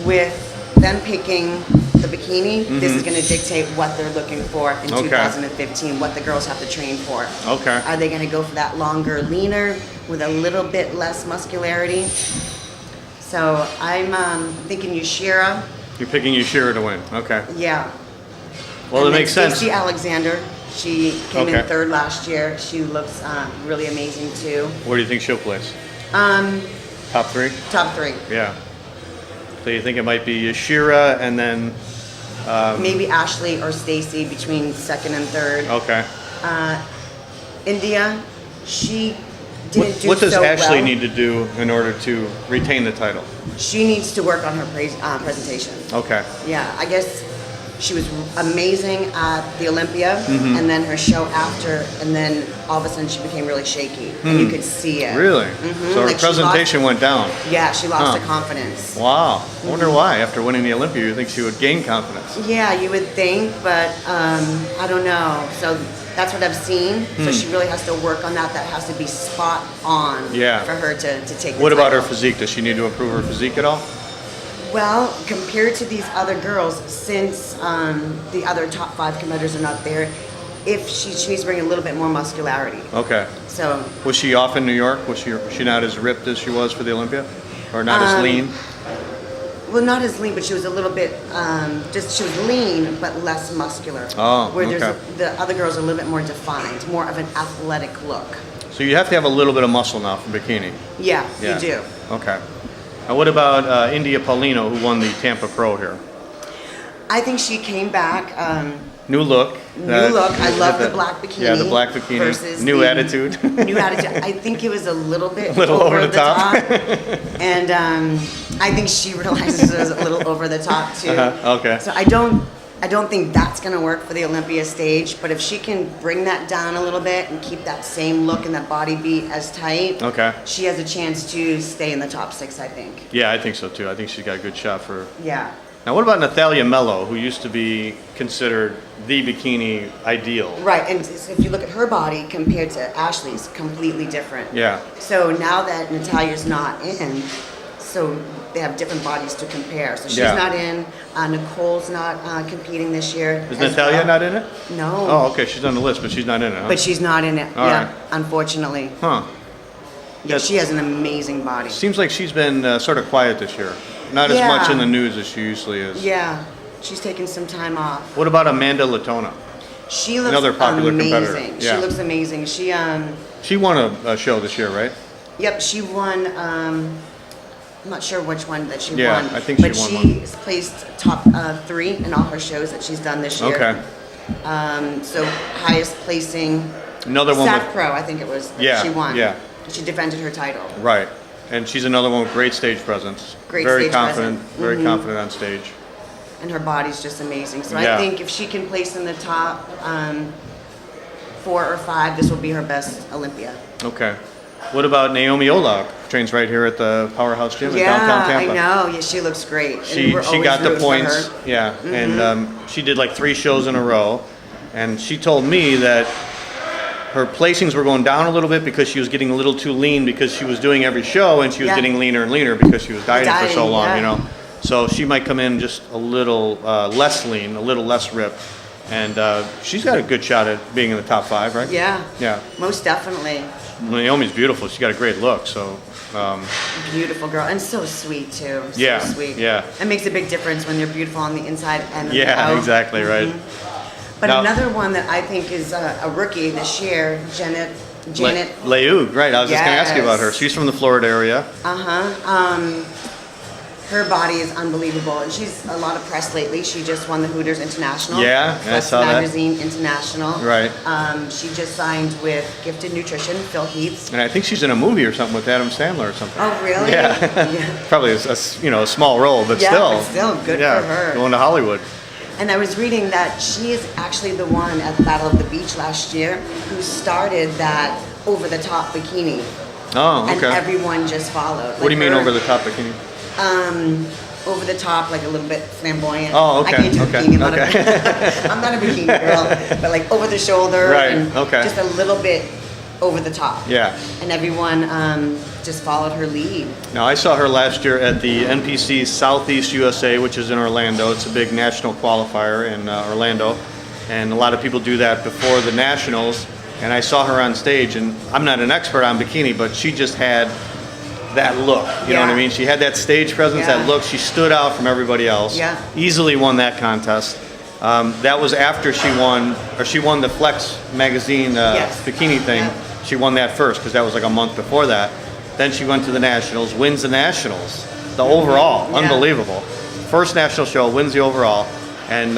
with them picking the bikini, this is going to dictate what they're looking for in 2015, what the girls have to train for. Okay. Are they going to go for that longer, leaner, with a little bit less muscularity? So I'm thinking Yashira. You're picking Yashira to win. Okay. Yeah. Well, And that then makes sense. Stacey Alexander. She came in Okay. third last year. She looks really amazing too. Where do you think she'll place? Top 3? Top 3. Yeah. So you think it might be Yashira and then... Maybe Ashley or Stacey between second and third. Okay. India, she didn't do What does so Ashley well. need to do in order to retain the title? She needs to work on her presentation. Okay. Yeah, I guess she was amazing at the Olympia, and then her show after, and then all of a sudden she became really shaky, and you could see it. Really? So her Like, she presentation went down. Yeah, she lost Huh. her confidence. Wow. I wonder why. After winning the Olympia, you think she would gain confidence. Yeah, you would think, but I don't know. So that's what I've seen. So she really has to work on that. That has to be spot on Yeah. for her to take the What about her title. physique? Does she need to improve her physique at all? Well, compared to these other girls, since the other top 5 competitors are not there, if she needs to bring a little bit more muscularity. Okay. So Was she off in New York? Was she not as ripped as she was for the Olympia? Or not as lean? well, not as lean, but she was a little bit, she was lean, but less muscular. Oh, Where okay. the other girls are a little bit more defined, more of an athletic look. So you have to have a little bit of muscle now for bikini. Yeah, Yeah. you do. Okay. Now what about India Paulino, who won the Tampa Pro here? I think she came back, New look. new look. I love the black bikini. Yeah, the black bikini. Versus New the attitude. New attitude. I think it was a little bit over the top. and I think she realizes it was a little over the top too. Okay. So I don't think that's going to work for the Olympia stage, but if she can bring that down a little bit and keep that same look and that body beat as tight, Okay. she has a chance to stay in the top 6, I think. Yeah, I think so too. I think she's got a good shot for Yeah. Now, what about Natalia Mello, who used to be considered the bikini ideal? Right, and if you look at her body compared to Ashley's, completely different. Yeah. So now that Natalia's not in, so they have different bodies to compare. So she's Yeah. not in. Nicole's not competing this year. Is as Natalia well. not in it? No. Oh, okay. She's on the list, but she's not in it, huh? But she's not in it. All yeah, right. unfortunately. Huh. Yeah, she has an amazing body. Seems like she's been sort of quiet this year. Not as Yeah. much in the news as she usually is. Yeah, she's taking some time off. What about Amanda Latona? She looks Another popular competitor. amazing. Yeah. She looks amazing. She won a show this year, right? Yep, she won. I'm not sure which one that she Yeah, won. I think she but won she's placed top 3 in all her shows that she's done this year. Okay. So highest placing. Another one SAF with, Pro, I think it was. That Yeah, She won. yeah. She defended her title. right. And she's another one with great stage presence. Great very stage confident, presence. very confident on stage. And her body's just amazing. So Yeah. I think if she can place in the top 4 or 5, this will be her best Olympia. Okay. What about Naomi Olag? Trains right here at the Powerhouse Gym in downtown Tampa. I know. Yeah, she looks great. And She we're she always got the rooting for points. her. Yeah. And she did like 3 shows in a row. And she told me that her placings were going down a little bit because she was getting a little too lean because she was doing every show and she was Yeah. getting leaner and leaner because she was dieting for so Dieting, long, yeah. you know. So she might come in just a little less lean, a little less ripped. And she's got a good shot at being in the top 5, right? Yeah. Yeah. Most definitely. Naomi's beautiful. She's got a great look. So, Beautiful girl. And so sweet, too. So Yeah, sweet. yeah. It makes a big difference when you're beautiful on the inside and the yeah, out. exactly, right. But Now- another one that I think is a rookie this year, Janet. Leung, right. I was just going to ask you about her. Yes. She's from the Florida area. Her body is unbelievable, and she's a lot of press lately. She just won the Hooters International. Yeah, I Flex saw that. Magazine International. Right. She just signed with Gifted Nutrition, Phil Heath. And I think she's in a movie or something with Adam Sandler or something. Oh, really? Yeah. Yeah. Probably a small role, but Yeah, still. but still, good yeah, for her. Going to Hollywood. And I was reading that she is actually the one at the Battle of the Beach last year who started that over-the-top bikini. Oh, And okay. everyone just followed. What do you mean over the top bikini? Over the top, like a little bit flamboyant. Oh, okay, I can't do okay, bikini. I'm not a- okay. I'm not a bikini girl, but like over the shoulder. Right, And okay. Just a little bit over the top. Yeah. And everyone just followed her lead. Now, I saw her last year at the NPC Southeast USA, which is in Orlando. It's a big national qualifier in Orlando. And a lot of people do that before the nationals. And I saw her on stage, and I'm not an expert on bikini, but she just had that look. You know what I Yeah. mean? She had that stage presence, Yeah. that look. She stood out from everybody else. Yeah. Easily won that contest. That was after she won the Flex magazine Yes. bikini thing. Yeah. She won that first because that was like a month before that. Then she went to the nationals, wins the nationals, the overall, Yeah. unbelievable. First national show, wins the overall, and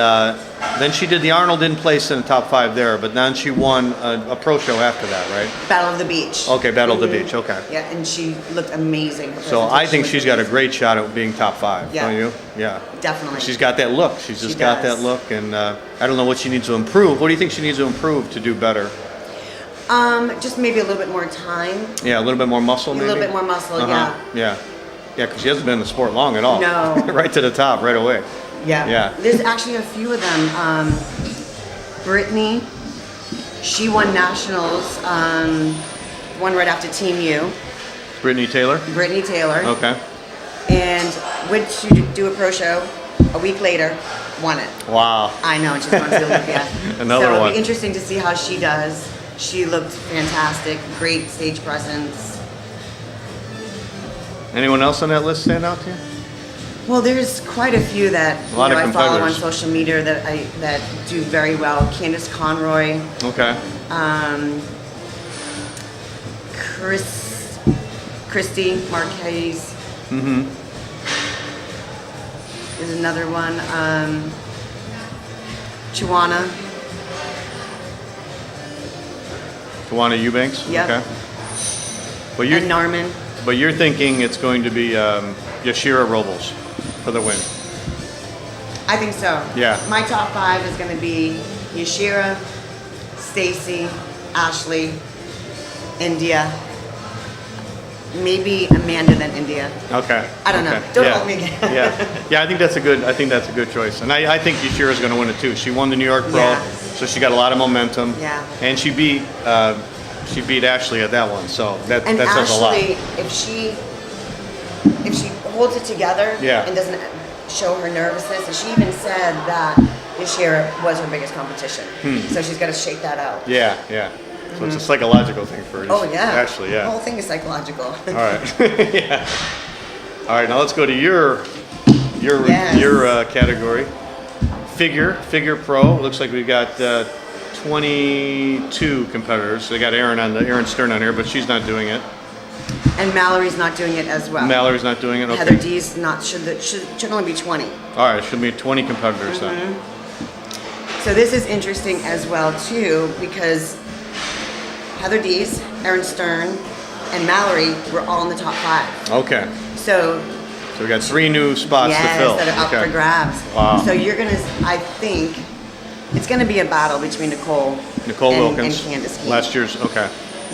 then she did the Arnold, didn't place in the top 5 there, but then she won a pro show after that, right? Battle of the Beach. Okay, Battle of the Beach, okay. Yeah, and she looked amazing. Her So I presentation think was she's got a amazing. great shot at being top 5, Yeah. don't you? Yeah. Definitely. She's got that look. She's just got does. that look, and I don't know what she needs to improve. What do you think she needs to improve to do better? Just maybe a little bit more time. Yeah, a little bit more muscle, A maybe? little bit more muscle, Yeah. Yeah, because she hasn't been in the sport long at all. No. Right to the top, right away. Yeah. Yeah. There's actually a few of them. Brittany, she won nationals, one right after Team U. Brittany Taylor? Brittany Taylor. Okay. And went to do a pro show a week later, won it. Wow. I know, she's going to Olympia. Another so it'll one. be interesting to see how she does. She looked fantastic, great stage presence. Anyone else on that list stand out to you? Well, there's quite a few that A lot of I follow on competitors. social media that do very well. Candace Conroy, Okay. Christy Marquez. There's another one. Chuana. Tawana Eubanks? Yep. Okay. But you're, And Narman. but you're thinking it's going to be Yashira Robles for the win. I think so. Yeah. My top 5 is going to be Yashira, Stacy, Ashley, India, maybe Amanda than India. Okay. I don't know. Okay. Don't yeah. hold me again. Yeah. I think that's a good choice. And I think Yashira's going to win it too. She won the New York Pro, Yeah. so she got a lot of momentum. Yeah. And she beat Ashley at that one. So that And says a lot. Ashley, if she holds it together Yeah. and doesn't show her nervousness, and she even said that this year was her biggest competition. So she's got to shake that out. Yeah. So it's a psychological thing for Oh yeah. Ashley, The whole thing is psychological. All right. Yeah. All right. Now let's go to your category. Figure Pro. Looks like we've got 22 competitors. They got Aaron Stern on here, but she's not doing it. And Mallory's not doing it as well. Mallory's not doing it. Okay. Heather D's not should only be 20. All right. Should be 20 competitors then. So this is interesting as well too, because Heather D's, Aaron Stern, and Mallory were all in the top 5. Okay. So we got 3 new spots to fill. that are up for grabs. Wow. So I think it's gonna be a battle between Nicole Wilkins and Candace Keene. last year's. Okay.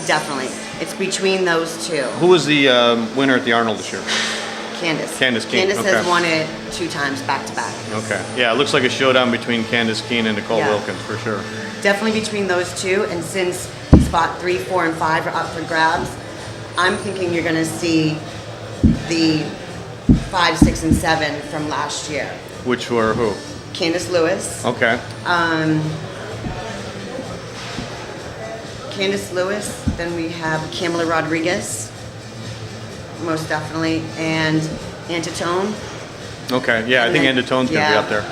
Definitely. It's between those two. Who was the winner at the Arnold this year? Candace. Candace Keene, Candace okay. has won it 2 times back to back. Okay. Yeah, it looks like a showdown between Candace Keene and Nicole Yeah. Wilkins for sure. Definitely between those two, and since spot 3, 4, and 5 are up for grabs, I'm thinking you're gonna see the 5, 6, and 7 from last year. Which were who? Candace Lewis. Okay. Candace Lewis, then we have Kamala Rodriguez, most definitely, and Antitone. Okay. Yeah, I think then- Endatone's gonna be yeah. up there.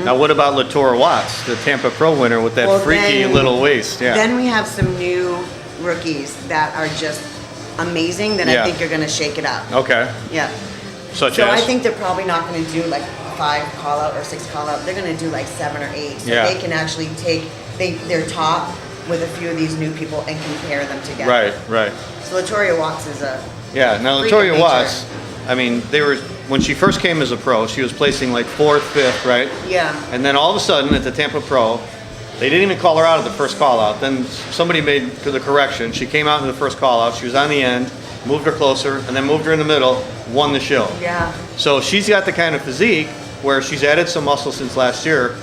Now, what about Latora Watts, the Tampa Pro winner with that Well, freaky then- little waist? Yeah. Then we have some new rookies that are just amazing that Yeah. I think are gonna shake it up. Okay. Yeah. Such So as. I think they're probably not gonna do like 5 call out or 6 call out. They're gonna do like 7 or 8. So Yeah. they can actually take their top with a few of these new people and compare them together. Right. So Latoria Watts is a Yeah. Now, freak of Latoya nature. Watts. I mean, when she first came as a pro, she was placing like 4th, 5th, right? Yeah. And then all of a sudden at the Tampa Pro, they didn't even call her out at the first call out. Then somebody made the correction. She came out in the first call out. She was on the end, moved her closer, and then moved her in the middle, won the show. Yeah. So she's got the kind of physique where she's added some muscle since last year.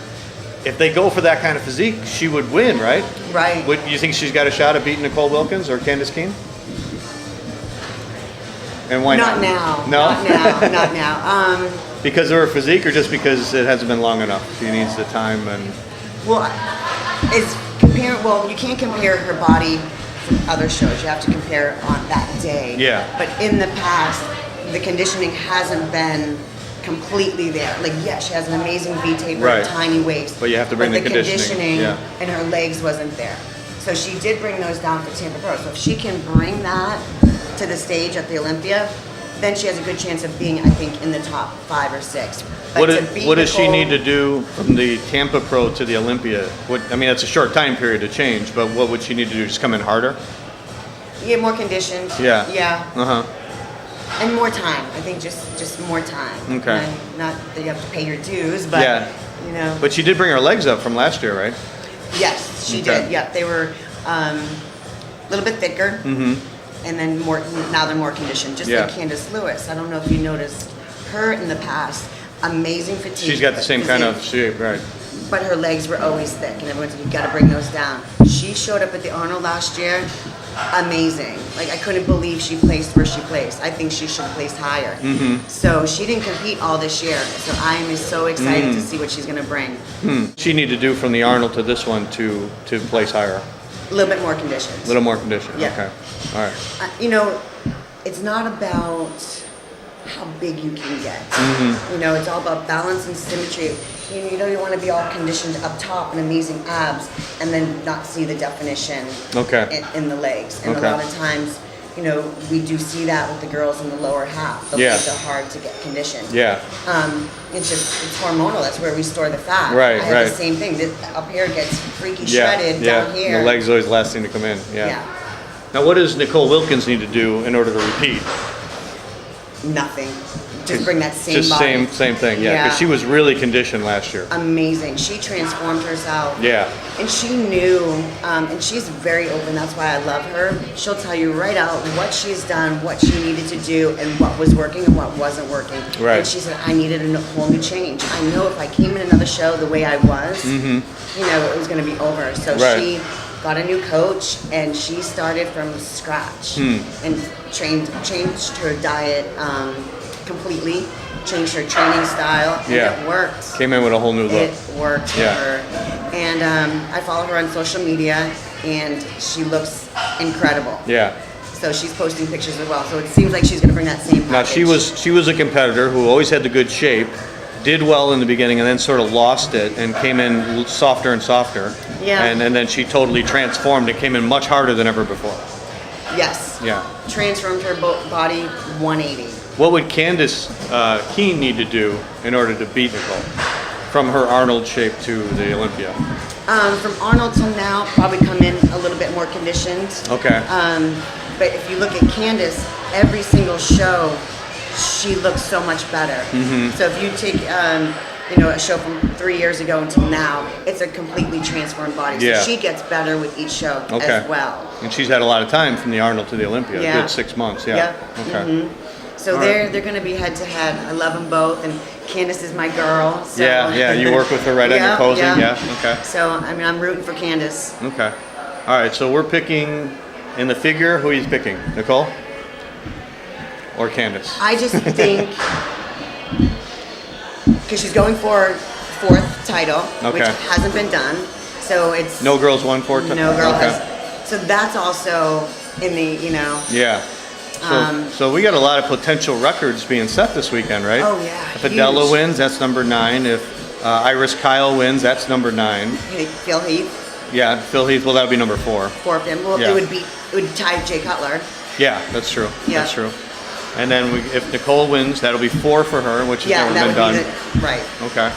If they go for that kind of physique, she would win, right? Right. Would you think she's got a shot at beating Nicole Wilkins or Candace Keene? And why not? Not now. No? Not now. Not now. Because of her physique or just because it hasn't been long enough? She needs the time and... Well, you can't compare her body from other shows. You have to compare on that day. Yeah. But in the past, the conditioning hasn't been completely there. Like, yes, she has an amazing V-taper, Right. tiny waist. But you have to bring the conditioning, yeah. and her legs wasn't there. So she did bring those down for Tampa Pro. So if she can bring that to the stage at the Olympia, then she has a good chance of being, I think, in the top 5 or 6. But What does she Nicole- need to do from the Tampa Pro to the Olympia? I mean, that's a short time period to change, but what would she need to do? Just come in harder? Get more conditioned. Yeah. Yeah. Uh-huh. And more time. I think just more time. Okay. And not that you have to pay your dues, but Yeah. you know. But she did bring her legs up from last year, right? Yes, she Okay. did. Yeah, they were a little bit thicker, and then now they're more conditioned. Just Yeah. like Candace Lewis. I don't know if you noticed her in the past. Amazing fatigue. She's got the same kind of physique, shape, right? but her legs were always thick, and everyone said you got to bring those down. She showed up at the Arnold last year. Amazing. Like, I couldn't believe she placed where she placed. I think she should have placed higher. So she didn't compete all this year. So I am so excited to see what she's going to bring. She need to do from the Arnold to this one to place higher. A little bit more conditions. A little more condition. Yeah. Okay. All right. You know, it's not about how big you can get. You know, it's all about balance and symmetry. You know, you want to be all conditioned up top and amazing abs, and then not see the definition Okay. in the legs. And Okay. a lot of times, you know, we do see that with the girls in the lower half. The Yeah. legs are hard to get conditioned. Yeah. It's hormonal. That's where we store the fat. Right, I have right. the same thing. Up here gets freaky Yeah. shredded. Yeah. Down here. The legs always last thing to come in. Yeah. Yeah. Now, what does Nicole Wilkins need to do in order to repeat? Nothing. just bring that same body. Same thing, yeah. Because she was really conditioned last year. Amazing. She transformed herself. Yeah. And she knew, and she's very open. That's why I love her. She'll tell you right out what she's done, what she needed to do, and what was working and what wasn't working. Right. And she said, I needed a whole new change. I know if I came in another show the way I was, it was going to be over. So she got a new coach, and she started from scratch and changed her diet completely, changed her training style, and it worked. Came in with a whole new look. It worked for her. And I follow her on social media, and she looks incredible. Yeah. So she's posting pictures as well. So it seems like she's going to bring that same package. Now she was a competitor who always had the good shape, did well in the beginning, and then sort of lost it and came in softer and softer. Yeah. And then she totally transformed. It came in much harder than ever before. Yes. Yeah. Transformed her body 180. What would Candace Keene need to do in order to beat Nicole? From her Arnold shape to the Olympia. From Arnold to now, probably come in a little bit more conditioned. Okay. But if you look at Candace, every single show, she looks so much better. So if you take a show from 3 years ago until now, it's a completely transformed body. So she gets better with each show as well. And she's had a lot of time from the Arnold to the Olympia. Yeah. A good 6 months. Yeah. Okay. So they're going to be head to head. I love them both, and Candace is my girl. So. Yeah. You work with her right on your posing. Yeah. Okay. So I'm rooting for Candace. Okay. All right. So we're picking in the figure. Who are you picking? Nicole or Candace? I just think because she's going for 4th title, which hasn't been done. So it's no girls won 4 times. No girl has. So that's also in the Yeah. So we got a lot of potential records being set this weekend, right? Oh yeah. If Adela wins, that's number 9. If Iris Kyle wins, that's number 9. Phil Heath. Yeah, Phil Heath. Well, that would be number 4. 4 of them. Well, it would tie Jay Cutler. Yeah, that's true. Yeah. That's true. And then if Nicole wins, that'll be 4 for her, which has never been done. Right. Okay.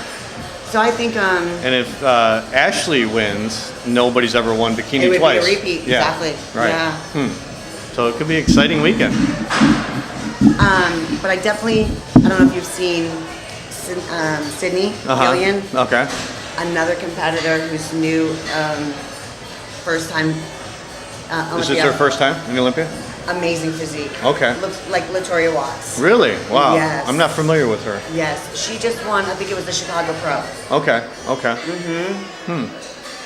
So I think. And if Ashley wins, nobody's ever won bikini it would twice. be a repeat. Exactly. Right. Yeah. So it could be an exciting weekend. But I don't know if you've seen Sydney Gillian. Okay. Another competitor who's new, first time Olympia. This is her first time in the Olympia? Amazing physique. Okay. Looks like Latoria Watts. Really? Wow. Yes. I'm not familiar with her. Yes. She just won, I think it was the Chicago Pro. Okay.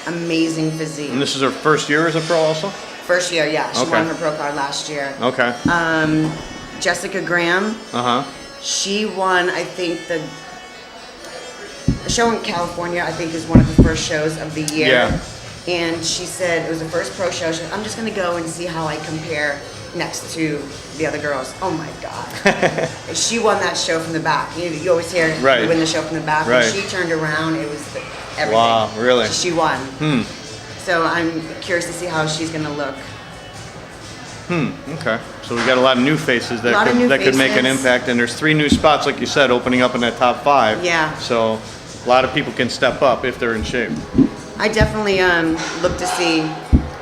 Amazing physique. And this is her first year as a pro also? First year, yeah. She won her pro card last year. Okay. Jessica Graham. She won, I think, the show in California, I think, is one of the first shows of the year. Yeah. And she said it was the first pro show. She said, I'm just going to go and see how I compare next to the other girls. Oh my God. She won that show from the back. You always hear you win the show from the back. Right. When she turned around, it was everything. Wow, really? She won. So I'm curious to see how she's going to look. Okay. So we got a lot of new faces that could make an impact, and there's 3 new spots, like you said, opening up in that top 5. Yeah. So a lot of people can step up if they're in shape. I definitely look to see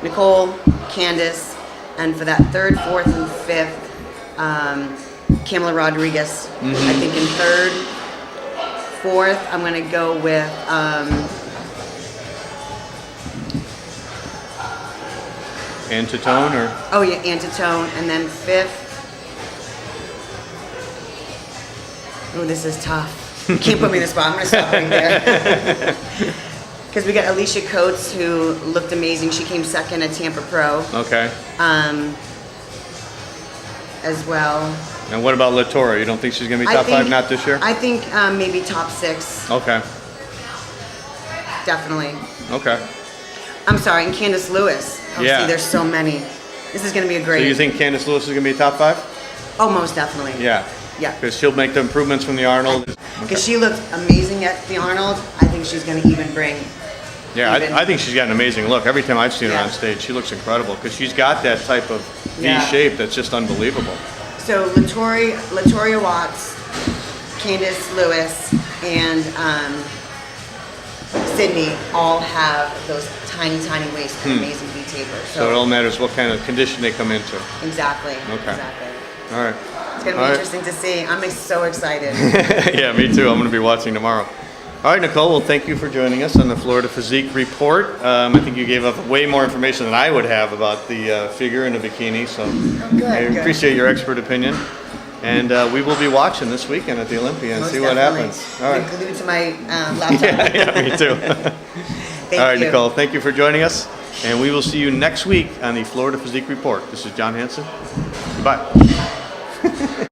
Nicole, Candace, and for that 3rd, 4th, and 5th, Kamala Rodriguez. I think in 3rd, 4th, I'm going to go with Antitone or? Oh yeah, Antitone, and then 5th. Oh, this is tough. You can't put me in the spot. I'm going to stop right there. Because we got Alicia Coates, who looked amazing. She came 2nd at Tampa Pro. Okay. As well. And what about Latoria? You don't think she's going to be top 5 not this year? I think maybe top 6. Okay. Definitely. Okay. I'm sorry, and Candace Lewis. Oh, Yeah. See, there's so many. This is going to be a great. So you think Candace Lewis is going to be top 5? Oh, most definitely. Yeah. Yeah. Because she'll make the improvements from the Arnold. Because she looked amazing at the Arnold. I think she's going to even bring. Yeah, I think she's got an amazing look. Every time I've seen her Yeah. on stage, she looks incredible because she's got that type of V shape that's just unbelievable. So Latoria Watts, Candace Lewis, and Sydney all have those tiny, tiny waists and amazing V tapers. So it all matters what kind of condition they come into. Exactly. Okay. Exactly. All right. It's going to be interesting to see. I'm so excited. Yeah, me too. I'm going to be watching tomorrow. All right, Nicole, well, thank you for joining us on the Florida Physique Report. I think you gave us way more information than I would have about the figure and the bikini, so I appreciate your expert opinion. And we will be watching this weekend at the Olympia and see what happens. All right. Glued to my laptop. Yeah, me too. Thank All right, you. Nicole, thank you for joining us. And we will see you next week on the Florida Physique Report. This is John Hansen. Goodbye.